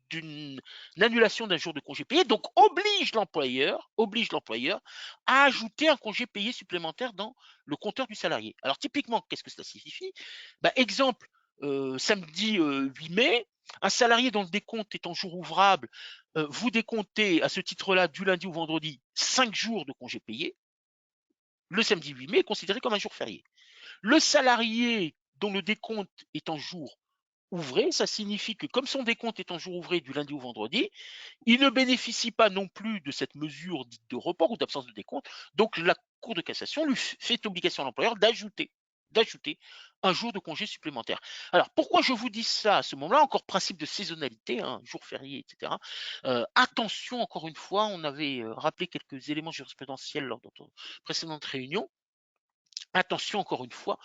Speaker 1: d'une annulation d'un jour de congé payé, donc oblige l'employeur à ajouter un congé payé supplémentaire dans le compteur du salarié. Alors typiquement, qu'est-ce que cela signifie? Exemple, samedi 8 mai, un salarié dont le décompte est en jour ouvrable, vous décomptez à ce titre-là du lundi au vendredi 5 jours de congé payé. Le samedi 8 mai est considéré comme un jour férié. Le salarié dont le décompte est en jour ouvré, ça signifie que comme son décompte est en jour ouvré du lundi au vendredi, il ne bénéficie pas non plus de cette mesure dite de report ou d'absence de décompte. Donc la Cour de cassation lui fait obligation à l'employeur d'ajouter un jour de congé supplémentaire. Alors pourquoi je vous dis ça à ce moment-là? Encore principe de saisonnalité, jour férié, etc. Attention, encore une fois, on avait rappelé quelques éléments jurisprudentiels lors de notre précédente réunion. Attention, encore une fois,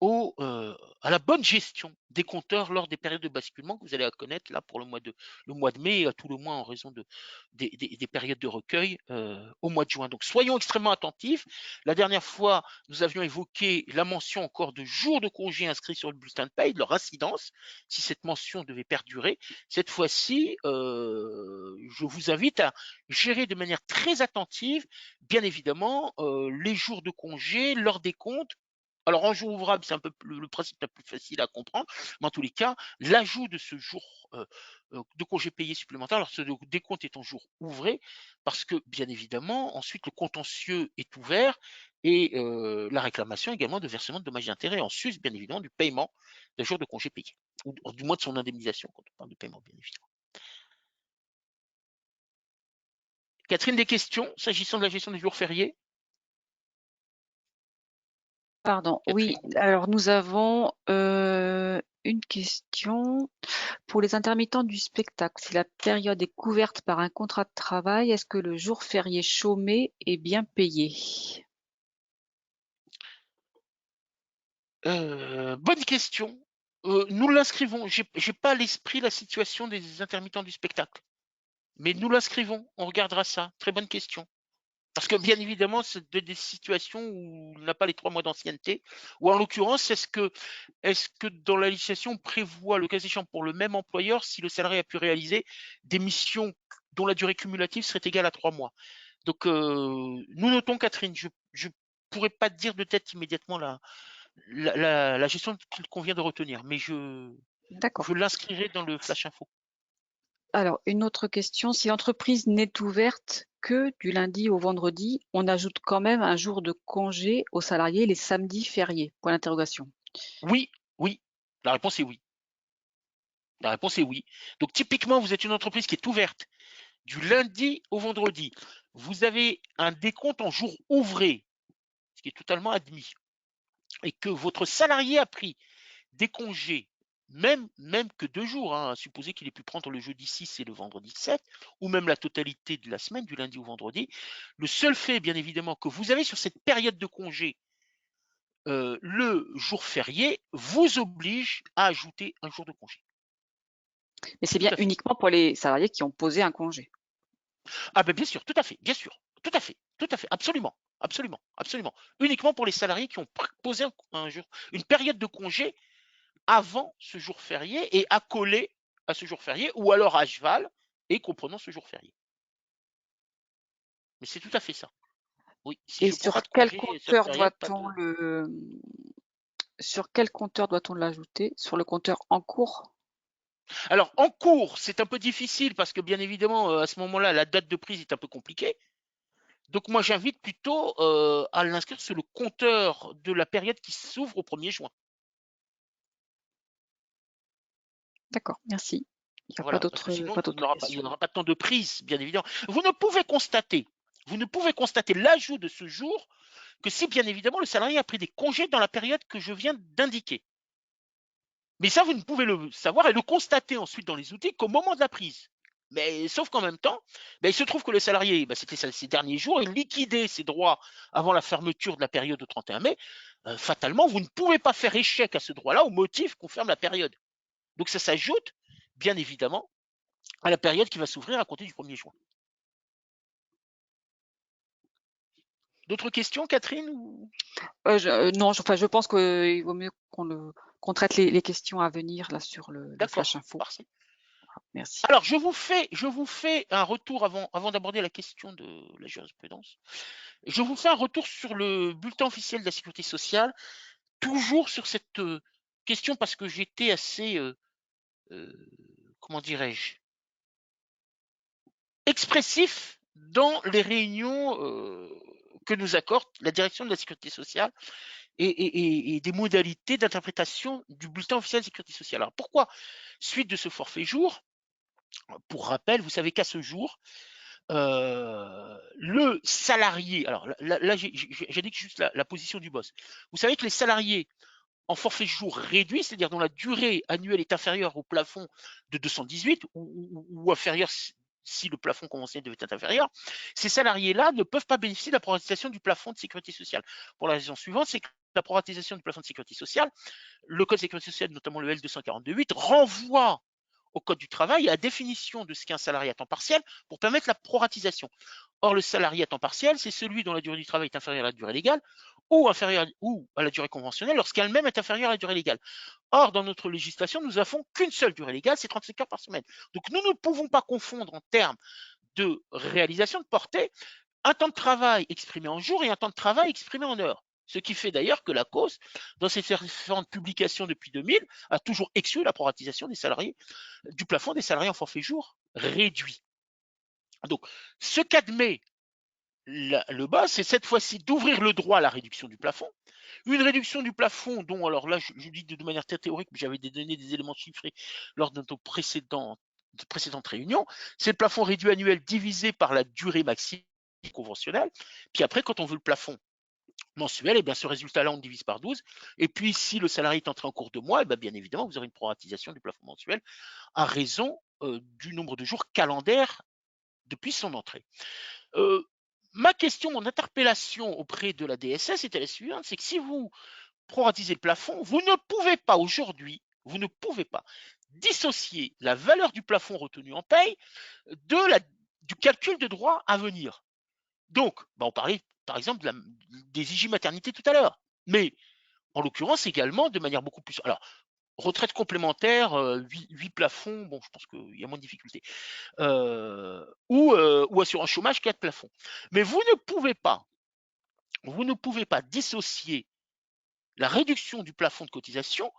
Speaker 1: à la bonne gestion des compteurs lors des périodes de basculement que vous allez connaître là pour le mois de mai, à tout le moins en raison des périodes de recueil au mois de juin. Donc soyons extrêmement attentifs. La dernière fois, nous avions évoqué la mention encore de jours de congé inscrits sur le bulletin de paie, de leur incidence, si cette mention devait perdurer. Cette fois-ci, je vous invite à gérer de manière très attentive, bien évidemment, les jours de congé, lors des comptes. Alors, en jour ouvrable, c'est un peu le principe le plus facile à comprendre, mais en tous les cas, l'ajout de ce jour de congé payé supplémentaire, alors ce décompte est en jour ouvré, parce que, bien évidemment, ensuite, le contentieux est ouvert et la réclamation également de versement de dommages et intérêts, en sus, bien évidemment, du paiement d'un jour de congé payé, ou du moins de son indemnisation, quand on parle de paiement, bien évidemment. Catherine, des questions s'agissant de la gestion des jours fériés?
Speaker 2: Pardon, oui.
Speaker 1: Catherine?
Speaker 2: Alors nous avons une question. Pour les intermittents du spectacle, si la période est couverte par un contrat de travail, est-ce que le jour férié chômé est bien payé?
Speaker 1: Bonne question. Nous l'inscrivons. J'ai pas à l'esprit la situation des intermittents du spectacle, mais nous l'inscrivons. On regardera ça. Très bonne question. Parce que bien évidemment, c'est des situations où il n'a pas les 3 mois d'ancienneté, ou en l'occurrence, est-ce que dans la législation, on prévoit le cas échéant pour le même employeur si le salarié a pu réaliser des missions dont la durée cumulative serait égale à 3 mois. Donc, nous notons, Catherine, je pourrais pas te dire de tête immédiatement la gestion qu'il convient de retenir, mais je
Speaker 2: D'accord.
Speaker 1: l'inscrirai dans le flash info.
Speaker 2: Alors, une autre question. Si l'entreprise n'est ouverte que du lundi au vendredi, on ajoute quand même un jour de congé aux salariés les samedis fériés? Point d'interrogation.
Speaker 1: Oui, oui. La réponse est oui. La réponse est oui. Donc typiquement, vous êtes une entreprise qui est ouverte du lundi au vendredi. Vous avez un décompte en jour ouvré, ce qui est totalement admis, et que votre salarié a pris des congés, même que 2 jours, supposer qu'il ait pu prendre le jeudi 6 et le vendredi 7, ou même la totalité de la semaine, du lundi au vendredi. Le seul fait, bien évidemment, que vous avez sur cette période de congé le jour férié vous oblige à ajouter un jour de congé.
Speaker 2: Mais c'est
Speaker 1: Tout
Speaker 2: bien
Speaker 1: à fait.
Speaker 2: uniquement pour les salariés qui ont posé un congé.
Speaker 1: Ah ben bien sûr, tout à fait, bien sûr, tout à fait, absolument, absolument, absolument. Uniquement pour les salariés qui ont posé un jour, une période de congé avant ce jour férié et accolé à ce jour férié, ou alors à cheval et comprenant ce jour férié. Mais c'est tout à fait ça. Oui, si
Speaker 2: Et
Speaker 1: je prends pas de congé cette période, pas de.
Speaker 2: sur quel compteur doit-on l'ajouter? Sur le compteur en cours?
Speaker 1: Alors en cours, c'est un peu difficile parce que bien évidemment, à ce moment-là, la date de prise est un peu compliquée. Donc moi, j'invite plutôt à l'inscrire sur le compteur de la période qui s'ouvre au 1er juin.
Speaker 2: D'accord, merci. Il n'y a
Speaker 1: Voilà, parce que sinon,
Speaker 2: pas
Speaker 1: il
Speaker 2: d'autres
Speaker 1: n'aura pas,
Speaker 2: questions.
Speaker 1: pas de temps de prise, bien évidemment. Vous ne pouvez constater l'ajout de ce jour que si, bien évidemment, le salarié a pris des congés dans la période que je viens d'indiquer. Mais ça, vous ne pouvez le savoir et le constater ensuite dans les outils qu'au moment de la prise. Mais sauf qu'en même temps, il se trouve que le salarié, c'était ces derniers jours, il liquidait ses droits avant la fermeture de la période au 31 mai. Fatalement, vous ne pouvez pas faire échec à ce droit-là au motif qu'on ferme la période. Donc ça s'ajoute, bien évidemment, à la période qui va s'ouvrir à compter du 1er juin. D'autres questions, Catherine ou...
Speaker 2: Non, je pense qu'il vaut mieux qu'on traite les questions à venir là sur le Flash
Speaker 1: D'accord,
Speaker 2: Info.
Speaker 1: parfait.
Speaker 2: Merci.
Speaker 1: Alors, je vous fais un retour avant d'aborder la question de la jurisprudence. Je vous fais un retour sur le bulletin officiel de la Sécurité sociale, toujours sur cette question parce que j'étais assez, comment dirais-je, expressif dans les réunions que nous accorde la direction de la Sécurité sociale et des modalités d'interprétation du bulletin officiel de sécurité sociale. Alors pourquoi, suite de ce forfait jour, pour rappel, vous savez qu'à ce jour, le salarié, alors là j'indique juste la position du boss. Vous savez que les salariés en forfait jour réduit, c'est-à-dire dont la durée annuelle est inférieure au plafond de 218 ou inférieure si le plafond conventionnel devait être inférieur, ces salariés-là ne peuvent pas bénéficier de la proratisation du plafond de sécurité sociale. Pour la raison suivante, c'est que la proratisation du plafond de sécurité sociale, le code de sécurité sociale, notamment le L242.8, renvoie au code du travail à la définition de ce qu'est un salarié à temps partiel pour permettre la proratisation. Or, le salarié à temps partiel, c'est celui dont la durée du travail est inférieure à la durée légale ou à la durée conventionnelle lorsqu'elle-même est inférieure à la durée légale. Or, dans notre législation, nous n'avons qu'une seule durée légale, c'est 35 heures par semaine. Donc, nous ne pouvons pas confondre en termes de réalisation, de portée, un temps de travail exprimé en jours et un temps de travail exprimé en heures. Ce qui fait d'ailleurs que la cause, dans ses différentes publications depuis 2000, a toujours exclu la proratisation des salariés, du plafond des salariés en forfait jour réduit. Donc, ce qu'admet le bas, c'est cette fois-ci d'ouvrir le droit à la réduction du plafond. Une réduction du plafond dont, alors là, je dis de manière très théorique, mais j'avais donné des éléments chiffrés lors de nos précédentes réunions, c'est le plafond réduit annuel divisé par la durée maximale conventionnelle. Puis après, quand on veut le plafond mensuel, et bien ce résultat-là, on le divise par 12. Et puis, si le salarié est entré en cours de mois, et bien évidemment, vous aurez une proratisation du plafond mensuel à raison du nombre de jours calendaires depuis son entrée. Ma question, mon interpellation auprès de la DSS était la suivante, c'est que si vous proratisez le plafond, vous ne pouvez pas aujourd'hui, vous ne pouvez pas dissocier la valeur du plafond retenu en paye du calcul de droit à venir. Donc, on parlait par exemple des IJ maternité tout à l'heure, mais en l'occurrence également de manière beaucoup plus... Alors, retraite complémentaire, 8 plafonds, bon, je pense qu'il y a moins de difficultés. Ou assurance chômage, 4 plafonds. Mais vous ne pouvez pas dissocier la réduction du plafond de cotisation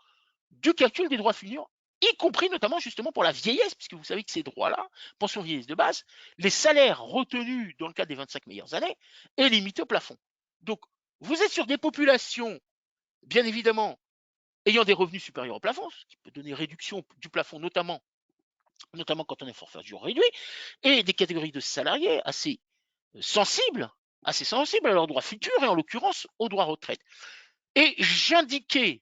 Speaker 1: du calcul des droits futurs, y compris notamment justement pour la vieillesse, puisque vous savez que ces droits-là, pension vieillesse de base, les salaires retenus dans le cadre des 25 meilleures années est limité au plafond. Donc, vous êtes sur des populations, bien évidemment, ayant des revenus supérieurs au plafond, ce qui peut donner réduction du plafond, notamment quand on est forfait jour réduit, et des catégories de salariés assez sensibles à leurs droits futurs et en l'occurrence aux droits retraite. Et j'indiquais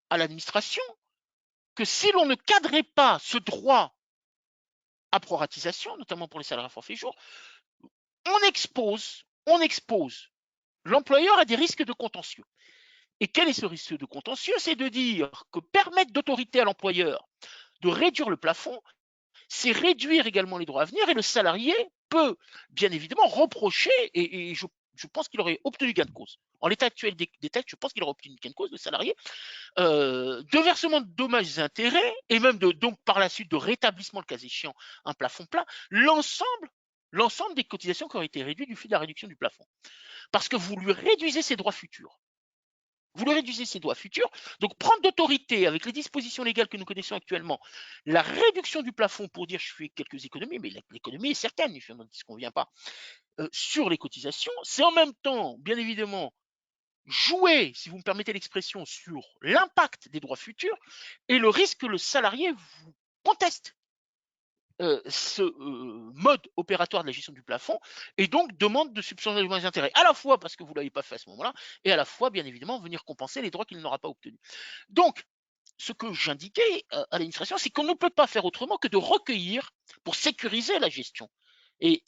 Speaker 1: à l'administration que si l'on ne cadrait pas ce droit à proratisation, notamment pour les salariés forfait jour, on expose l'employeur à des risques de contentieux. Et quel est ce risque de contentieux? C'est de dire que permettre d'autorité à l'employeur de réduire le plafond, c'est réduire également les droits à venir et le salarié peut bien évidemment reprocher, et je pense qu'il aurait obtenu gain de cause. En l'état actuel des textes, je pense qu'il aurait obtenu gain de cause, le salarié, de versement de dommages et intérêts, et même donc par la suite de rétablissement, le cas échéant, un plafond plat, l'ensemble des cotisations qui auraient été réduites du fait de la réduction du plafond. Parce que vous lui réduisez ses droits futurs. Vous lui réduisez ses droits futurs. Donc, prendre d'autorité avec les dispositions légales que nous connaissons actuellement, la réduction du plafond pour dire je fais quelques économies, mais l'économie est certaine, je ne dis qu'on ne vient pas, sur les cotisations, c'est en même temps, bien évidemment, jouer, si vous me permettez l'expression, sur l'impact des droits futurs et le risque que le salarié vous conteste ce mode opératoire de la gestion du plafond et donc demande de subventionner les intérêts, à la fois parce que vous ne l'avez pas fait à ce moment-là et à la fois, bien évidemment, venir compenser les droits qu'il n'aura pas obtenus. Donc, ce que j'indiquais à l'administration, c'est qu'on ne peut pas faire autrement que de recueillir pour sécuriser la gestion et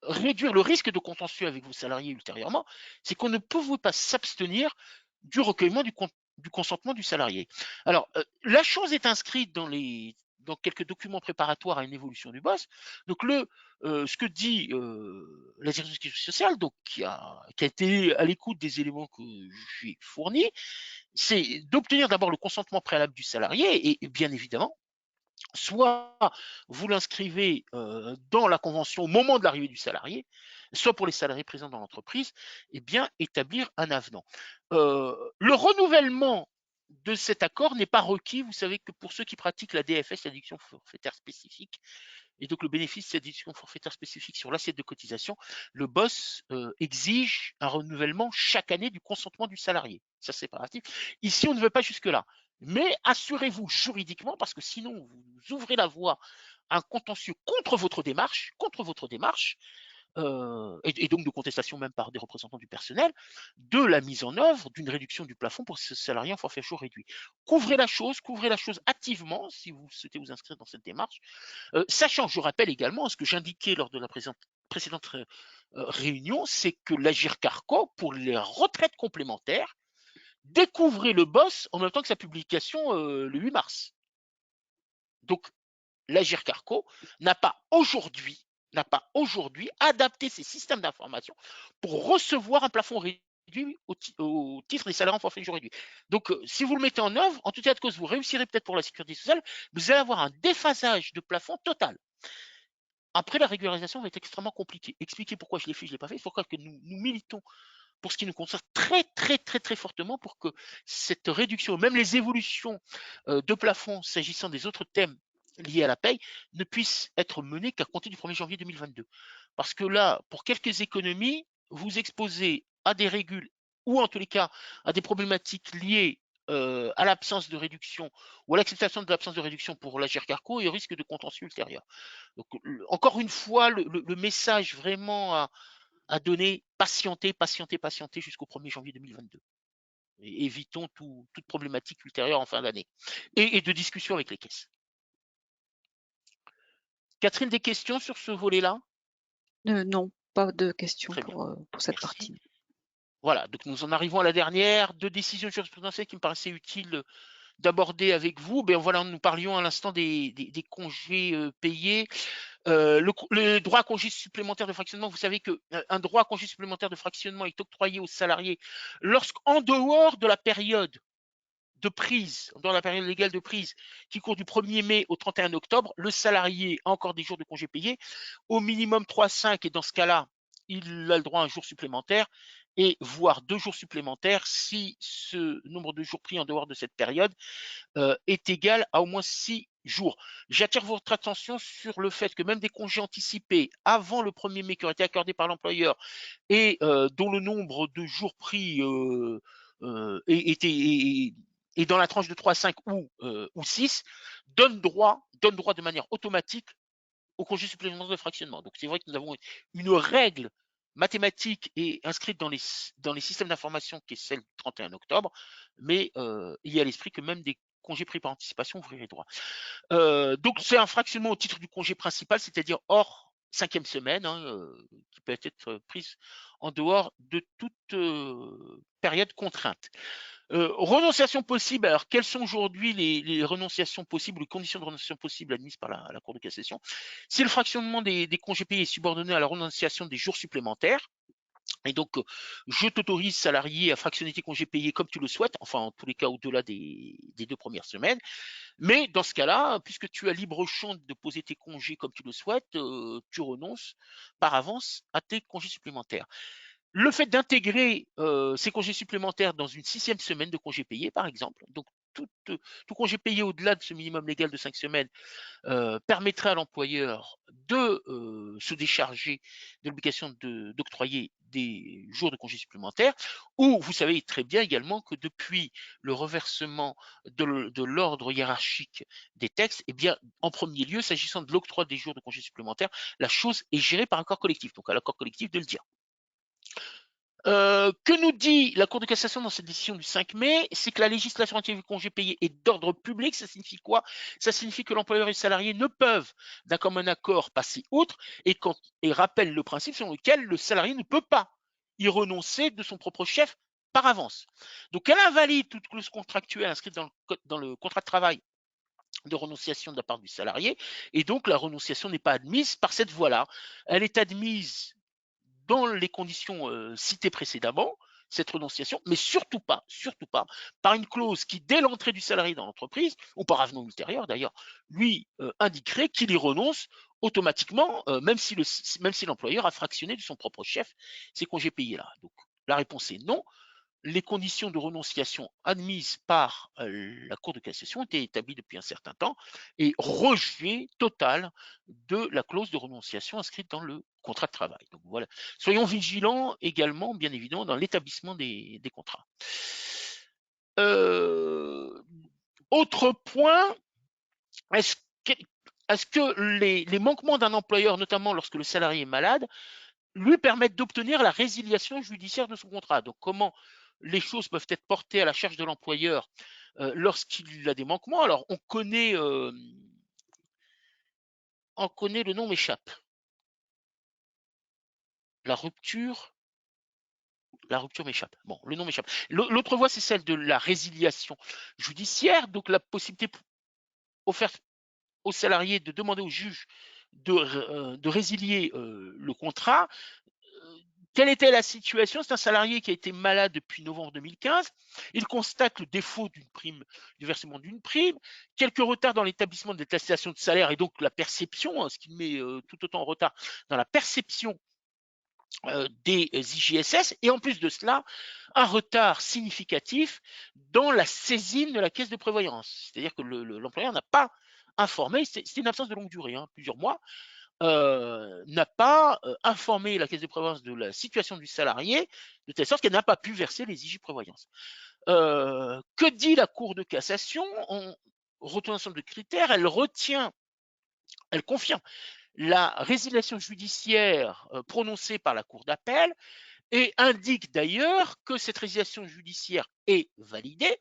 Speaker 1: réduire le risque de contentieux avec vos salariés ultérieurement, c'est qu'on ne pouvait pas s'abstenir du recueillement du consentement du salarié. Alors, la chose est inscrite dans quelques documents préparatoires à une évolution du boss. Donc, ce que dit la direction sociale, donc, qui a été à l'écoute des éléments que j'ai fournis, c'est d'obtenir d'abord le consentement préalable du salarié et bien évidemment, soit vous l'inscrivez dans la convention au moment de l'arrivée du salarié, soit pour les salariés présents dans l'entreprise, eh bien établir un avenant. Le renouvellement de cet accord n'est pas requis. Vous savez que pour ceux qui pratiquent la DFS, la déduction forfaitaire spécifique, et donc le bénéfice de cette déduction forfaitaire spécifique sur l'assiette de cotisation, le boss exige un renouvellement chaque année du consentement du salarié. Ça, c'est impératif. Ici, on ne veut pas jusque-là. Mais assurez-vous juridiquement, parce que sinon, vous ouvrez la voie à un contentieux contre votre démarche, et donc de contestation même par des représentants du personnel, de la mise en œuvre d'une réduction du plafond pour ce salarié en forfait chaud réduit. Couvrez la chose activement si vous souhaitez vous inscrire dans cette démarche, sachant, je rappelle également, ce que j'indiquais lors de la précédente réunion, c'est que l'Agir Carco, pour les retraites complémentaires, découvrait le boss en même temps que sa publication le 8 mars. Donc, l'Agir Carco n'a pas aujourd'hui adapté ses systèmes d'information pour recevoir un plafond réduit au titre des salaires en forfait jour réduit. Donc, si vous le mettez en œuvre, en tout cas de cause, vous réussirez peut-être pour la sécurité sociale, vous allez avoir un déphasage de plafond total. Après, la régularisation va être extrêmement compliquée. Expliquer pourquoi je l'ai fait, je ne l'ai pas fait. C'est pourquoi que nous militons pour ce qui nous concerne très fortement pour que cette réduction, même les évolutions de plafond s'agissant des autres thèmes liés à la paye, ne puissent être menées qu'à compter du 1er janvier 2022. Parce que là, pour quelques économies, vous exposez à des régules ou en tous les cas à des problématiques liées à l'absence de réduction ou à l'acceptation de l'absence de réduction pour l'Agir Carco et au risque de contentieux ultérieur. Donc, encore une fois, le message vraiment à donner, patienter jusqu'au 1er janvier 2022. Et évitons toute problématique ultérieure en fin d'année. Et de discussion avec les caisses. Catherine, des questions sur ce volet-là?
Speaker 2: Non, pas de questions
Speaker 1: Très bien,
Speaker 2: pour cette
Speaker 1: merci.
Speaker 2: partie.
Speaker 1: Voilà, donc nous en arrivons à la dernière. Deux décisions jurisprudentielles qui me paraissaient utiles d'aborder avec vous. Ben voilà, nous parlions à l'instant des congés payés. Le droit à congé supplémentaire de fractionnement, vous savez qu'un droit à congé supplémentaire de fractionnement est octroyé aux salariés lorsqu'en dehors de la période de prise, dans la période légale de prise, qui court du 1er mai au 31 octobre, le salarié a encore des jours de congés payés, au minimum 3-5, et dans ce cas-là, il a le droit à un jour supplémentaire, et voire 2 jours supplémentaires si ce nombre de jours pris en dehors de cette période est égal à au moins 6 jours. J'attire votre attention sur le fait que même des congés anticipés avant le 1er mai qui ont été accordés par l'employeur et dont le nombre de jours pris est dans la tranche de 3, 5 ou 6, donne droit de manière automatique au congé supplémentaire de fractionnement. Donc c'est vrai que nous avons une règle mathématique et inscrite dans les systèmes d'information qui est celle du 31 octobre, mais il y a à l'esprit que même des congés pris par anticipation ouvriraient droit. Donc c'est un fractionnement au titre du congé principal, c'est-à-dire hors 5e semaine, qui peut être prise en dehors de toute période contrainte. Renonciation possible. Alors, quelles sont aujourd'hui les renonciations possibles, les conditions de renonciation possibles admises par la Cour de cassation? Si le fractionnement des congés payés est subordonné à la renonciation des jours supplémentaires, et donc, je t'autorise, salarié, à fractionner tes congés payés comme tu le souhaites, enfin, en tous les cas, au-delà des 2 premières semaines. Mais dans ce cas-là, puisque tu as libre champ de poser tes congés comme tu le souhaites, tu renonces par avance à tes congés supplémentaires. Le fait d'intégrer ces congés supplémentaires dans une 6e semaine de congés payés, par exemple, donc tout congé payé au-delà de ce minimum légal de 5 semaines permettrait à l'employeur de se décharger de l'obligation d'octroyer des jours de congés supplémentaires, ou vous savez très bien également que depuis le reversement de l'ordre hiérarchique des textes, eh bien, en premier lieu, s'agissant de l'octroi des jours de congés supplémentaires, la chose est gérée par un corps collectif, donc à l'accord collectif de le dire. Que nous dit la Cour de cassation dans cette décision du 5 mai? C'est que la législation relative au congé payé est d'ordre public. Ça signifie quoi? Ça signifie que l'employeur et le salarié ne peuvent, d'un commun accord, passer outre et rappelle le principe selon lequel le salarié ne peut pas y renoncer de son propre chef par avance. Donc, elle invalide toute clause contractuelle inscrite dans le contrat de travail de renonciation de la part du salarié, et donc la renonciation n'est pas admise par cette voie-là. Elle est admise dans les conditions citées précédemment, cette renonciation, mais surtout pas, par une clause qui, dès l'entrée du salarié dans l'entreprise, ou par avenant ultérieur d'ailleurs, lui indiquerait qu'il y renonce automatiquement, même si l'employeur a fractionné de son propre chef ces congés payés là. Donc la réponse est non. Les conditions de renonciation admises par la Cour de cassation étaient établies depuis un certain temps et rejet total de la clause de renonciation inscrite dans le contrat de travail. Donc voilà, soyons vigilants également, bien évidemment, dans l'établissement des contrats. Autre point, est-ce que les manquements d'un employeur, notamment lorsque le salarié est malade, lui permettent d'obtenir la résiliation judiciaire de son contrat? Donc comment les choses peuvent être portées à la charge de l'employeur lorsqu'il a des manquements? Alors on connaît le nom m'échappe. La rupture m'échappe. Bon, le nom m'échappe. L'autre voie, c'est celle de la résiliation judiciaire, donc la possibilité offerte aux salariés de demander au juge de résilier le contrat. Quelle était la situation? C'est un salarié qui a été malade depuis novembre 2015. Il constate le défaut du versement d'une prime, quelques retards dans l'établissement de l'attestation de salaire et donc la perception, ce qui met tout autant en retard dans la perception des IJSS, et en plus de cela, un retard significatif dans la saisine de la caisse de prévoyance. C'est-à-dire que l'employeur n'a pas informé, c'est une absence de longue durée, plusieurs mois, n'a pas informé la caisse de prévoyance de la situation du salarié, de telle sorte qu'elle n'a pas pu verser les IJ prévoyance. Que dit la Cour de cassation? En retenant un ensemble de critères, elle confirme la résiliation judiciaire prononcée par la Cour d'appel et indique d'ailleurs que cette résiliation judiciaire est validée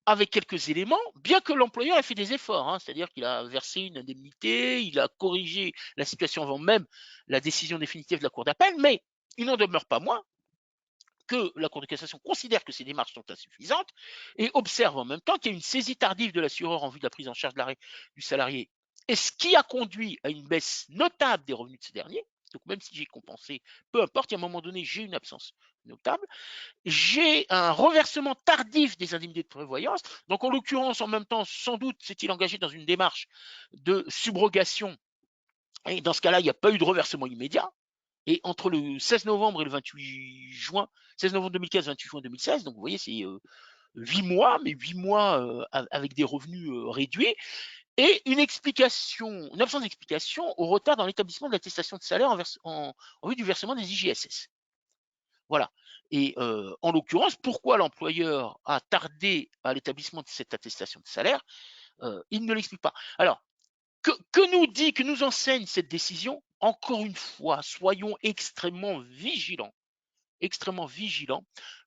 Speaker 1: avec quelques éléments, bien que l'employeur ait fait des efforts, c'est-à-dire qu'il a versé une indemnité, il a corrigé la situation avant même la décision définitive de la Cour d'appel, mais il n'en demeure pas moins que la Cour de cassation considère que ces démarches sont insuffisantes et observe en même temps qu'il y a une saisie tardive de l'assureur en vue de la prise en charge de l'arrêt du salarié, et ce qui a conduit à une baisse notable des revenus de ces derniers. Donc même si j'ai compensé, peu importe, à un moment donné, j'ai une absence notable. J'ai un reversement tardif des indemnités de prévoyance. Donc, en l'occurrence, en même temps, sans doute s'est-il engagé dans une démarche de subrogation. Et dans ce cas-là, il n'y a pas eu de reversement immédiat. Et entre le 16 novembre et le 28 juin, 16 novembre 2015, 28 juin 2016, donc vous voyez, c'est 8 mois, mais 8 mois avec des revenus réduits, et une absence d'explication au retard dans l'établissement de l'attestation de salaire en vue du versement des IJSS. Voilà. Et en l'occurrence, pourquoi l'employeur a tardé à l'établissement de cette attestation de salaire? Il ne l'explique pas. Alors, que nous enseigne cette décision? Encore une fois, soyons extrêmement vigilants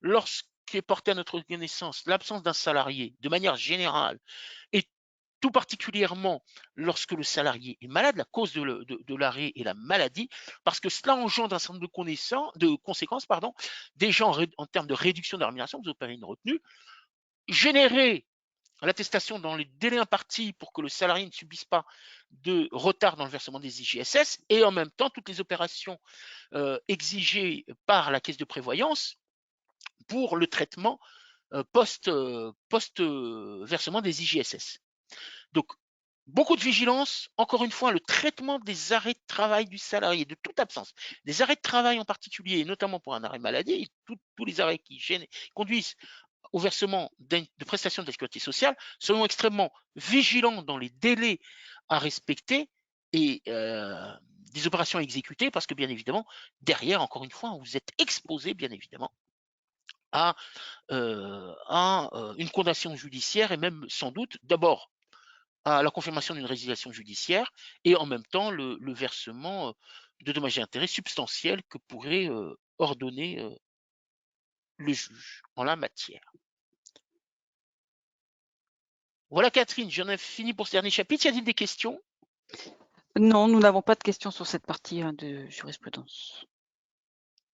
Speaker 1: lorsqu'est porté à notre connaissance l'absence d'un salarié de manière générale, et tout particulièrement lorsque le salarié est malade, la cause de l'arrêt est la maladie, parce que cela engendre un certain nombre de conséquences, déjà en termes de réduction de la rémunération, vous opérez une retenue, générer l'attestation dans les délais impartis pour que le salarié ne subisse pas de retard dans le versement des IJSS, et en même temps toutes les opérations exigées par la caisse de prévoyance pour le traitement post-versement des IJSS. Donc, beaucoup de vigilance. Encore une fois, le traitement des arrêts de travail du salarié, de toute absence, des arrêts de travail en particulier, et notamment pour un arrêt maladie, tous les arrêts qui conduisent au versement de prestations de la sécurité sociale, soyons extrêmement vigilants dans les délais à respecter et des opérations à exécuter, parce que bien évidemment, derrière, encore une fois, vous êtes exposé, bien évidemment, à une condamnation judiciaire, et même sans doute, d'abord, à la confirmation d'une résiliation judiciaire, et en même temps le versement de dommages et intérêts substantiels que pourrait ordonner le juge en la matière. Voilà Catherine, j'en ai fini pour ce dernier chapitre. Y a-t-il des questions?
Speaker 2: Non, nous n'avons pas de questions sur cette partie de jurisprudence.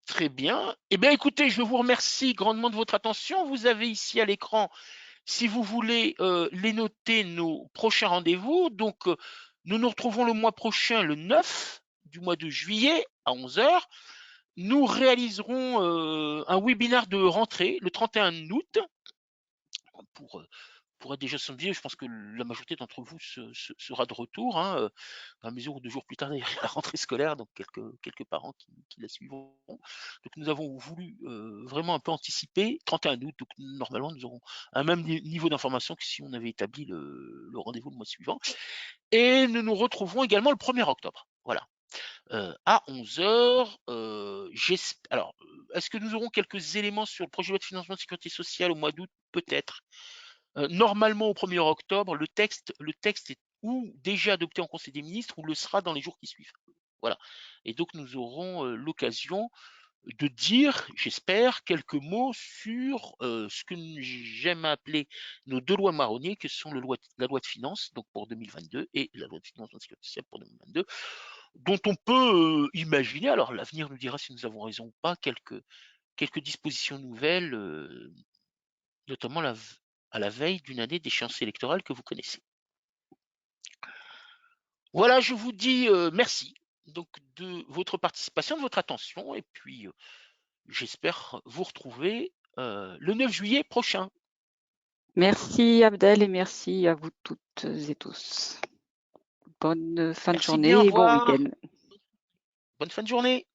Speaker 1: Très bien. Eh bien, écoutez, je vous remercie grandement de votre attention. Vous avez ici à l'écran, si vous voulez, les noter, nos prochains rendez-vous. Donc, nous nous retrouvons le mois prochain, le 9 du mois de juillet à 11 h. Nous réaliserons un webinaire de rentrée le 31 août pour être déjà samedi. Je pense que la majorité d'entre vous sera de retour, hein, à mesure où 2 jours plus tard, il y a la rentrée scolaire, donc quelques parents qui la suivront. Donc nous avons voulu vraiment un peu anticiper, 31 août, donc normalement nous aurons un même niveau d'information que si on avait établi le rendez-vous le mois suivant. Et nous nous retrouvons également le 1er octobre. Voilà. À 11 h. Alors, est-ce que nous aurons quelques éléments sur le projet de loi de financement de sécurité sociale au mois d'août? Peut-être. Normalement, au 1er octobre, le texte est ou déjà adopté en Conseil des ministres ou le sera dans les jours qui suivent. Voilà. Et donc, nous aurons l'occasion de dire, j'espère, quelques mots sur ce que j'aime appeler nos 2 lois marronniers, que sont la loi de finances donc pour 2022 et la loi de financement de sécurité sociale pour 2022, dont on peut imaginer, alors l'avenir nous dira si nous avons raison ou pas, quelques dispositions nouvelles, notamment à la veille d'une année d'échéance électorale que vous connaissez. Voilà, je vous dis merci donc de votre participation, de votre attention, et puis j'espère vous retrouver le 9 juillet prochain.
Speaker 2: Merci Abdel et merci à vous toutes et tous. Bonne fin de
Speaker 1: Merci bien, au
Speaker 2: journée et bon
Speaker 1: revoir.
Speaker 2: week-end.
Speaker 1: Bonne fin de journée.